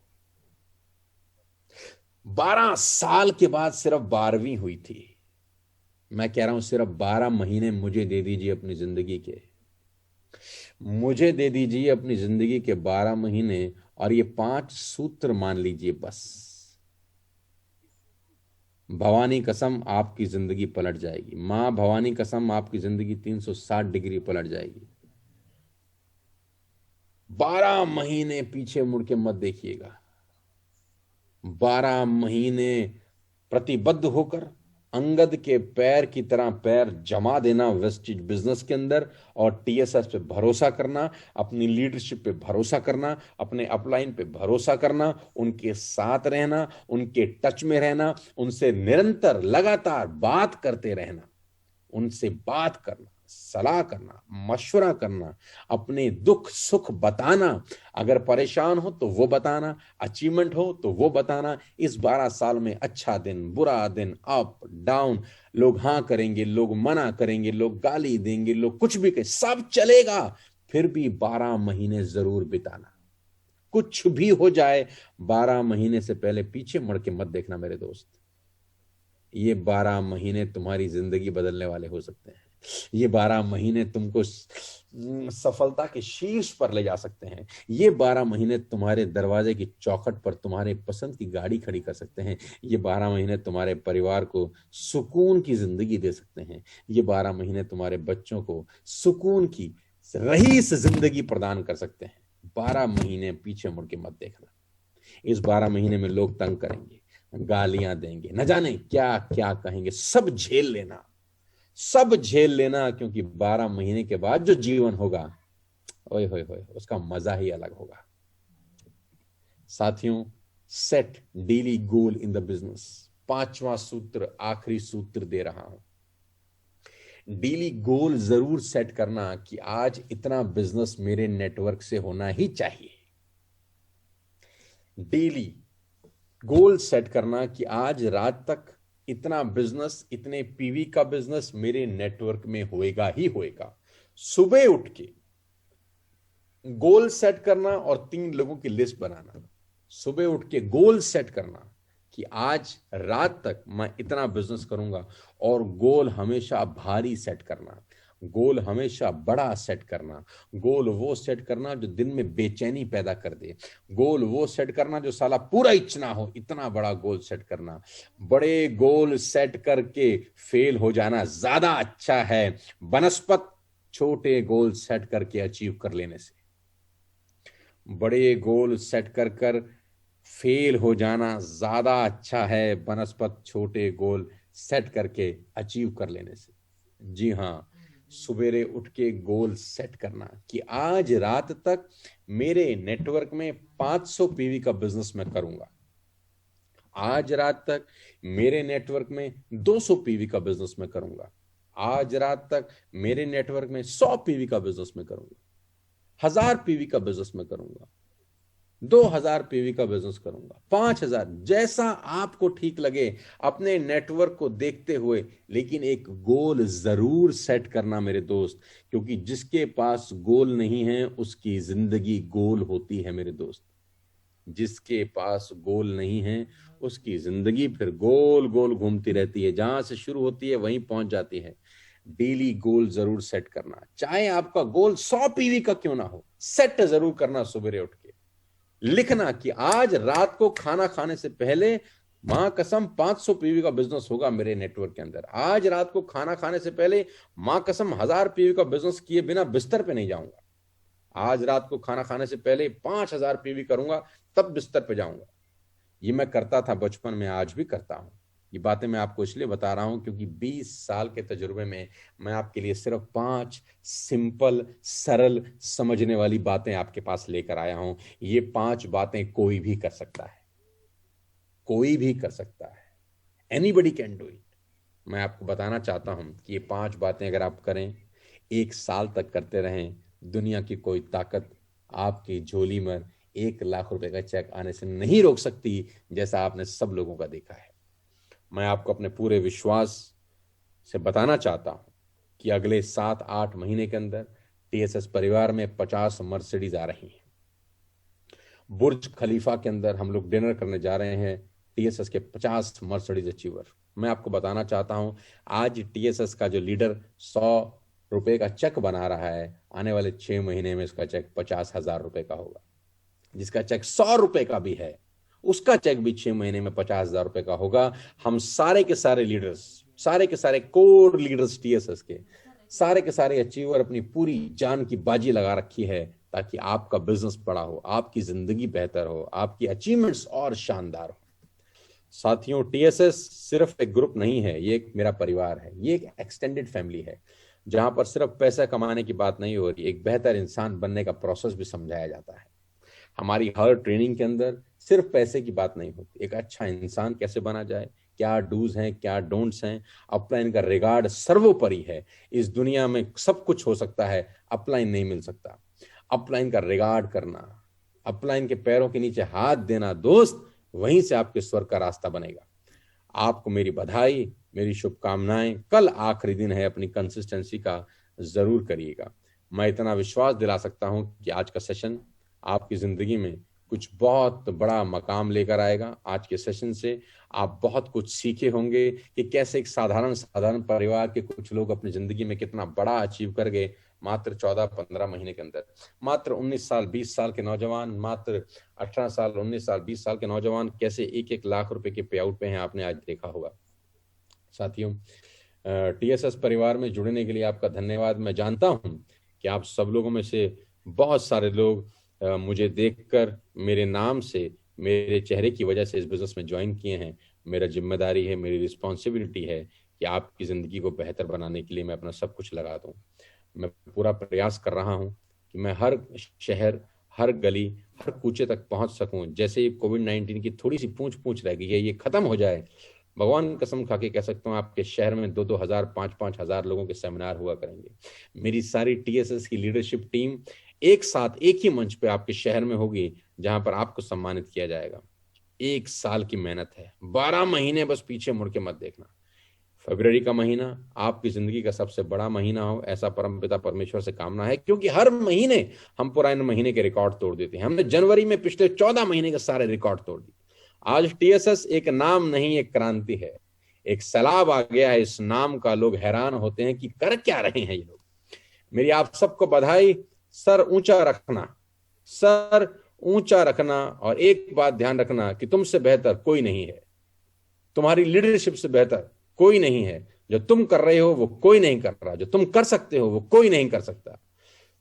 12 साल के बाद सिर्फ 12वीं हुई थी। मैं कह रहा हूं सिर्फ 12 महीने मुझे दे दीजिए अपनी जिंदगी के, मुझे दे दीजिए अपनी जिंदगी के 12 महीने, और ये 5 सूत्र मान लीजिए बस। भवानी कसम आपकी जिंदगी पलट जाएगी। मां भवानी कसम आपकी जिंदगी 360 डिग्री पलट जाएगी। 12 महीने पीछे मुड़ के मत देखिएगा। 12 महीने प्रतिबद्ध होकर अंगद के पैर की तरह पैर जमा देना वेस्टेज बिजनेस के अंदर, और टीएसएस पे भरोसा करना, अपनी लीडरशिप पे भरोसा करना, अपने अपलाइन पे भरोसा करना, उनके साथ रहना, उनके टच में रहना, उनसे निरंतर लगातार बात करते रहना, उनसे बात करना, सलाह करना, मशवरा करना, अपने दुख सुख बताना, अगर परेशान हो तो वो बताना, अचीवमेंट हो तो वो बताना। इस 12 साल में अच्छा दिन, बुरा दिन, अप डाउन, लोग हाँ करेंगे, लोग मना करेंगे, लोग गाली देंगे, लोग कुछ भी कहें, सब चलेगा, फिर भी 12 महीने जरूर बिताना। कुछ भी हो जाए, 12 महीने से पहले पीछे मुड़ के मत देखना मेरे दोस्त। ये 12 महीने तुम्हारी जिंदगी बदलने वाले हो सकते हैं। ये 12 महीने तुमको सफलता के शीर्ष पर ले जा सकते हैं। ये 12 महीने तुम्हारे दरवाजे की चौखट पर तुम्हारे पसंद की गाड़ी खड़ी कर सकते हैं। ये 12 महीने तुम्हारे परिवार को सुकून की जिंदगी दे सकते हैं। ये 12 महीने तुम्हारे बच्चों को सुकून की रईस जिंदगी प्रदान कर सकते हैं। 12 महीने पीछे मुड़ के मत देखना। इस 12 महीने में लोग तंग करेंगे, गालियां देंगे, न जाने क्या क्या कहेंगे, सब झेल लेना, सब झेल लेना, क्योंकि 12 महीने के बाद जो जीवन होगा, ओए होए होए, उसका मजा ही अलग होगा। साथियों, set daily goal in the business. 5वां सूत्र, आखिरी सूत्र दे रहा हूं। डेली गोल जरूर सेट करना कि आज इतना बिजनेस मेरे नेटवर्क से होना ही चाहिए। डेली गोल सेट करना कि आज रात तक इतना बिजनेस, इतने पीवी का बिजनेस मेरे नेटवर्क में होएगा ही होएगा। सुबह उठ के गोल सेट करना और 3 लोगों की लिस्ट बनाना। सुबह उठ के गोल सेट करना कि आज रात तक मैं इतना बिजनेस करूंगा, और गोल हमेशा भारी सेट करना, गोल हमेशा बड़ा सेट करना। गोल वो सेट करना जो दिन में बेचैनी पैदा कर दे। गोल वो सेट करना जो साला पूरा इच्छना हो, इतना बड़ा गोल सेट करना। बड़े गोल सेट करके फेल हो जाना ज्यादा अच्छा है बनस्पत छोटे गोल सेट करके अचीव कर लेने से। बड़े गोल सेट कर कर फेल हो जाना ज्यादा अच्छा है बनस्पत छोटे गोल सेट करके अचीव कर लेने से। जी हाँ, सवेरे उठ के गोल सेट करना कि आज रात तक मेरे नेटवर्क में 500 पीवी का बिजनेस मैं करूंगा। आज रात तक मेरे नेटवर्क में 200 पीवी का बिजनेस मैं करूंगा। आज रात तक मेरे नेटवर्क में 100 पीवी का बिजनेस मैं करूंगा। 1000 पीवी का बिजनेस में करूंगा। 2000 पीवी का बिजनेस करूंगा। 5000, जैसा आपको ठीक लगे अपने नेटवर्क को देखते हुए, लेकिन एक गोल जरूर सेट करना मेरे दोस्त, क्योंकि जिसके पास गोल नहीं है उसकी जिंदगी गोल होती है मेरे दोस्त। जिसके पास गोल नहीं है उसकी जिंदगी फिर गोल गोल घूमती रहती है, जहां से शुरू होती है वहीं पहुंच जाती है। डेली गोल जरूर सेट करना, चाहे आपका गोल 100 पीवी का क्यों ना हो, सेट जरूर करना। सुबह उठ के लिखना कि आज रात को खाना खाने से पहले मां कसम 500 पीवी का बिजनेस होगा मेरे नेटवर्क के अंदर। आज रात को खाना खाने से पहले मां कसम 1000 पीवी का बिजनेस किए बिना बिस्तर पे नहीं जाऊंगा। आज रात को खाना खाने से पहले 5000 पीवी करूंगा, तब बिस्तर पे जाऊंगा। ये मैं करता था बचपन में, आज भी करता हूं। ये बातें मैं आपको इसलिए बता रहा हूं क्योंकि 20 साल के तजुर्बे में मैं आपके लिए सिर्फ 5 सिंपल, सरल, समझने वाली बातें आपके पास लेकर आया हूं। ये 5 बातें कोई भी कर सकता है, कोई भी कर सकता है। Anybody can do it. मैं आपको बताना चाहता हूं कि ये 5 बातें अगर आप करें, 1 साल तक करते रहें, दुनिया की कोई ताकत आपकी झोली में 1 लाख रुपए का चेक आने से नहीं रोक सकती, जैसा आपने सब लोगों का देखा है। मैं आपको अपने पूरे विश्वास से बताना चाहता हूं कि अगले 7-8 महीने के अंदर टीएसएस परिवार में 50 मर्सिडीज आ रही हैं। बुर्ज खलीफा के अंदर हम लोग डिनर करने जा रहे हैं टीएसएस के 50 मर्सिडीज अचीवर। मैं आपको बताना चाहता हूं, आज टीएसएस का जो लीडर 100 रुपए का चेक बना रहा है, आने वाले 6 महीने में उसका चेक 50,000 रुपए का होगा। जिसका चेक 100 रुपए का भी है, उसका चेक भी 6 महीने में 50,000 रुपए का होगा। हम सारे के सारे लीडर्स, सारे के सारे कोर लीडर्स टीएसएस के, सारे के सारे अचीवर अपनी पूरी जान की बाजी लगा रखी है ताकि आपका बिजनेस बड़ा हो, आपकी जिंदगी बेहतर हो, आपकी अचीवमेंट्स और शानदार हो। साथियों, टीएसएस सिर्फ एक ग्रुप नहीं है, ये एक मेरा परिवार है, ये एक एक्सटेंडेड फैमिली है, जहां पर सिर्फ पैसा कमाने की बात नहीं हो रही, एक बेहतर इंसान बनने का प्रोसेस भी समझाया जाता है। हमारी हर ट्रेनिंग के अंदर सिर्फ पैसे की बात नहीं होती, एक अच्छा इंसान कैसे बना जाए, क्या डूज हैं, क्या डोंट्स हैं। अपलाइन का रिगार्ड सर्वोपरि है। इस दुनिया में सब कुछ हो सकता है, अपलाइन नहीं मिल सकता। अपलाइन का रिगार्ड करना, अपलाइन के पैरों के नीचे हाथ देना दोस्त, वहीं से आपके स्वर्ग का रास्ता बनेगा। आपको मेरी बधाई, मेरी शुभकामनाएं। कल आखिरी दिन है, अपनी कंसिस्टेंसी का जरूर करिएगा। मैं इतना विश्वास दिला सकता हूं कि आज का सेशन आपकी जिंदगी में कुछ बहुत बड़ा मकाम लेकर आएगा। आज के सेशन से आप बहुत कुछ सीखे होंगे कि कैसे एक साधारण परिवार के कुछ लोग अपनी जिंदगी में कितना बड़ा अचीव कर गए मात्र 14-15 महीने के अंदर। मात्र 19 साल 20 साल के नौजवान, मात्र 18 साल 19 साल 20 साल के नौजवान कैसे 1-1 लाख रुपए के पे आउट पे हैं, आपने आज देखा होगा। साथियों, टीएसएस परिवार में जुड़ने के लिए आपका धन्यवाद। मैं जानता हूं कि आप सब लोगों में से बहुत सारे लोग मुझे देखकर, मेरे नाम से, मेरे चेहरे की वजह से इस बिजनेस में ज्वाइन किए हैं। मेरा जिम्मेदारी है, मेरी रिस्पॉन्सिबिलिटी है कि आपकी ज़िंदगी को बेहतर बनाने के लिए मैं अपना सब कुछ लगा दूं। मैं पूरा प्रयास कर रहा हूं कि मैं हर शहर, हर गली, हर कूचे तक पहुंच सकूं। जैसे ही कोविड-19 की थोड़ी सी पूंछ रह गई है, ये खत्म हो जाए, भगवान कसम खा के कह सकता हूँ आपके शहर में 2-2 हजार 5-5 हजार लोगों के सेमिनार हुआ करेंगे। मेरी सारी टीएसएस की लीडरशिप टीम एक साथ एक ही मंच पे आपके शहर में होगी, जहां पर आपको सम्मानित किया जाएगा। 1 साल की मेहनत है, 12 महीने बस पीछे मुड़ के मत देखना। फरवरी का महीना आपकी जिंदगी का सबसे बड़ा महीना हो, ऐसा परमपिता परमेश्वर से कामना है, क्योंकि हर महीने हम पुराने महीने के रिकॉर्ड तोड़ देते हैं। हमने जनवरी में पिछले 14 महीने के सारे रिकॉर्ड तोड़ दिए। आज टीएसएस एक नाम नहीं, एक क्रांति है। एक सैलाब आ गया है इस नाम का। लोग हैरान होते हैं कि कर क्या रहे हैं ये लोग। मेरी आप सबको बधाई। सर ऊंचा रखना, सर ऊंचा रखना, और एक बात ध्यान रखना कि तुमसे बेहतर कोई नहीं है, तुम्हारी लीडरशिप से बेहतर कोई नहीं है। जो तुम कर रहे हो वो कोई नहीं कर रहा, जो तुम कर सकते हो वो कोई नहीं कर सकता।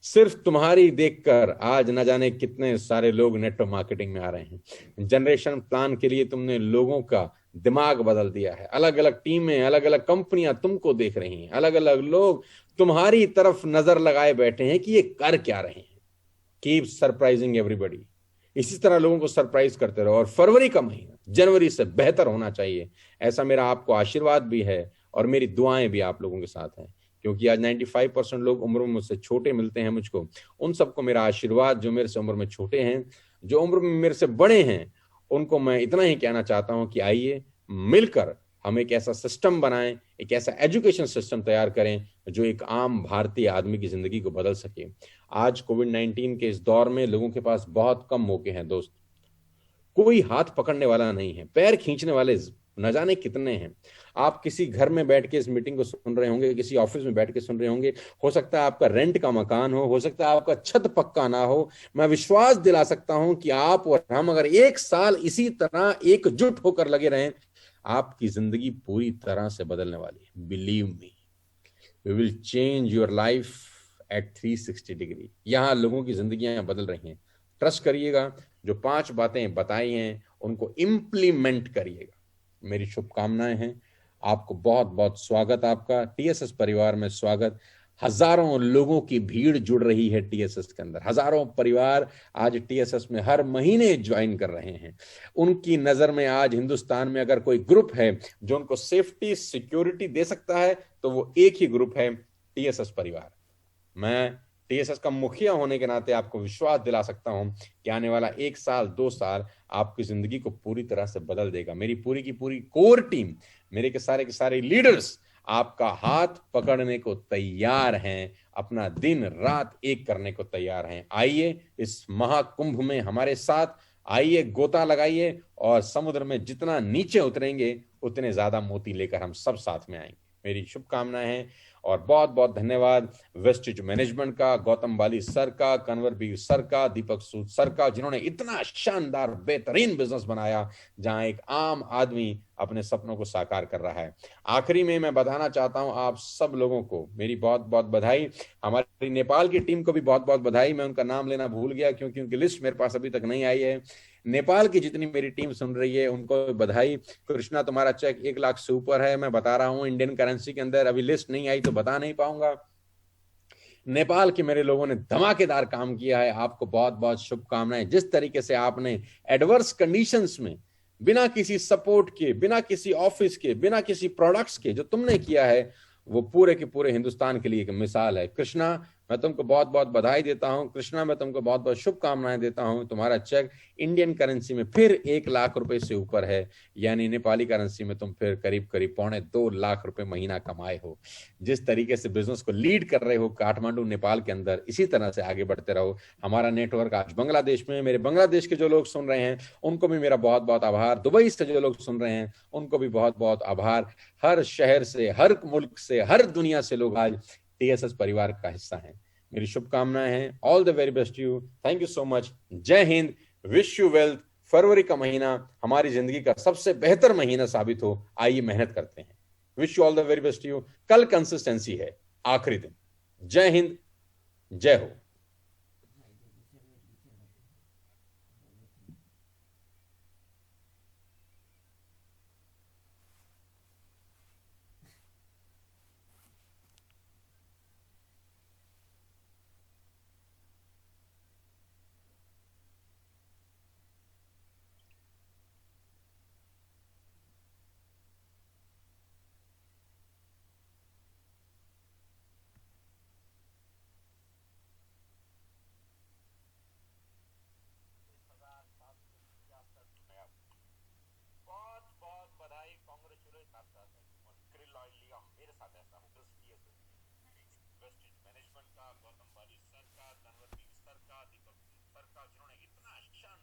सिर्फ तुम्हारी देखकर आज न जाने कितने सारे लोग नेटवर्क मार्केटिंग में आ रहे हैं। जनरेशन प्लान के लिए तुमने लोगों का दिमाग बदल दिया है। अलग अलग टीमें, अलग अलग कंपनियां तुमको देख रही हैं, अलग अलग लोग तुम्हारी तरफ नजर लगाए बैठे हैं कि ये कर क्या रहे हैं। Keep surprising everybody. इसी तरह लोगों को सरप्राइज करते रहो, और फरवरी का महीना जनवरी से बेहतर होना चाहिए, ऐसा मेरा आपको आशीर्वाद भी है, और मेरी दुआएं भी आप लोगों के साथ हैं। क्योंकि आज 95% लोग उम्र में मुझसे छोटे मिलते हैं मुझको। उन सबको मेरा आशीर्वाद, जो मेरे से उम्र में छोटे हैं, जो उम्र में मेरे से बड़े हैं, उनको मैं इतना ही कहना चाहता हूं कि आइए मिलकर हम एक ऐसा सिस्टम बनाएं, एक ऐसा एजुकेशन सिस्टम तैयार करें जो एक आम भारतीय आदमी की जिंदगी को बदल सके। आज कोविड-19 के इस दौर में लोगों के पास बहुत कम मौके हैं दोस्त। कोई हाथ पकड़ने वाला नहीं है, पैर खींचने वाले न जाने कितने हैं। आप किसी घर में बैठ के इस मीटिंग को सुन रहे होंगे, किसी ऑफिस में बैठ के सुन रहे होंगे, हो सकता है आपका रेंट का मकान हो सकता है आपका छत पक्का ना हो। मैं विश्वास दिला सकता हूं कि आप और हम अगर 1 साल इसी तरह एकजुट होकर लगे रहें, आपकी जिंदगी पूरी तरह से बदलने वाली है। Believe me, we will change your life at 360 degree. यहां लोगों की जिंदगियां बदल रही हैं। ट्रस्ट करिएगा, जो 5 बातें बताई हैं उनको इंप्लीमेंट करिएगा। मेरी शुभकामनाएं हैं। आपको बहुत बहुत स्वागत, आपका टीएसएस परिवार में स्वागत। हजारों लोगों की भीड़ जुड़ रही है टीएसएस के अंदर। हजारों परिवार आज टीएसएस में हर महीने ज्वाइन कर रहे हैं। उनकी नजर में आज हिंदुस्तान में अगर कोई ग्रुप है जो उनको सेफ्टी सिक्योरिटी दे सकता है, तो वो एक ही ग्रुप है, टीएसएस परिवार। मैं टीएसएस का मुखिया होने के नाते आपको विश्वास दिला सकता हूं कि आने वाला 1 साल 2 साल आपकी जिंदगी को पूरी तरह से बदल देगा। मेरी पूरी की पूरी कोर टीम, मेरे के सारे लीडर्स आपका हाथ पकड़ने को तैयार हैं, अपना दिन रात एक करने को तैयार हैं। आइए इस महाकुंभ में हमारे साथ, आइए गोता लगाइए, और समुद्र में जितना नीचे उतरेंगे उतने ज्यादा मोती लेकर हम सब साथ में आएंगे। मेरी शुभकामनाएं हैं, और बहुत बहुत धन्यवाद वेस्टेज मैनेजमेंट का, गौतम बाली सर का, कन्वर बीर सर का, दीपक सूद सर का, जिन्होंने इतना शानदार बेहतरीन बिजनेस बनाया जहां एक आम आदमी अपने सपनों को साकार कर रहा है। आखिरी में मैं बताना चाहता हूं आप सब लोगों को मेरी बहुत बहुत बधाई। हमारी नेपाल की टीम को भी बहुत बहुत बधाई। मैं उनका नाम लेना भूल गया क्योंकि उनकी लिस्ट मेरे पास अभी तक नहीं आई है। नेपाल की जितनी मेरी टीम सुन रही है उनको बधाई। कृष्णा, तुम्हारा चेक 1 लाख से ऊपर है। मैं बता रहा हूं इंडियन करेंसी के अंदर, अभी लिस्ट नहीं आई तो बता नहीं पाऊंगा। नेपाल के मेरे लोगों ने धमाकेदार काम किया है। आपको बहुत बहुत शुभकामनाएं। जिस तरीके से आपने एडवर्स कंडीशंस में बिना किसी सपोर्ट के, बिना किसी ऑफिस के, बिना किसी प्रोडक्ट्स के, जो तुमने किया है वो पूरे के पूरे हिंदुस्तान के लिए एक मिसाल है। कृष्णा, मैं तुमको बहुत बहुत बधाई देता हूं। कृष्णा, मैं तुमको बहुत बहुत शुभकामनाएं देता हूं। तुम्हारा चेक इंडियन करेंसी में फिर 1 लाख रुपए से ऊपर है, यानी नेपाली करेंसी में तुम फिर करीब करीब 2.25 लाख रुपए महीना कमाए हो। जिस तरीके से बिजनेस को लीड कर रहे हो काठमांडू नेपाल के अंदर, इसी तरह से आगे बढ़ते रहो। हमारा नेटवर्क आज बांग्लादेश में, मेरे बांग्लादेश के जो लोग सुन रहे हैं उनको भी मेरा बहुत बहुत आभार। दुबई से जो लोग सुन रहे हैं उनको भी बहुत बहुत आभार। हर शहर से, हर मुल्क से, हर दुनिया से लोग आज टीएसएस परिवार का हिस्सा हैं। मेरी शुभकामनाएं हैं। All the very best you. Thank you so much. जय हिंद। Wish you wealth. फरवरी का महीना हमारी जिंदगी का सबसे बेहतर महीना साबित हो। आइए मेहनत करते हैं। Wish you all the very best you. कल कंसिस्टेंसी है, आखिरी दिन। जय हिंद, जय हो। बहुत बहुत बधाई, कांग्रेचुलेशन। क्रिल ऑयल लिया मेरे साथ ऐसा हो, वेस्टेज मैनेजमेंट का, गौतम बाली सर का, तनवर बीवी सर का, दीपक सर का, जिन्होंने इतना शान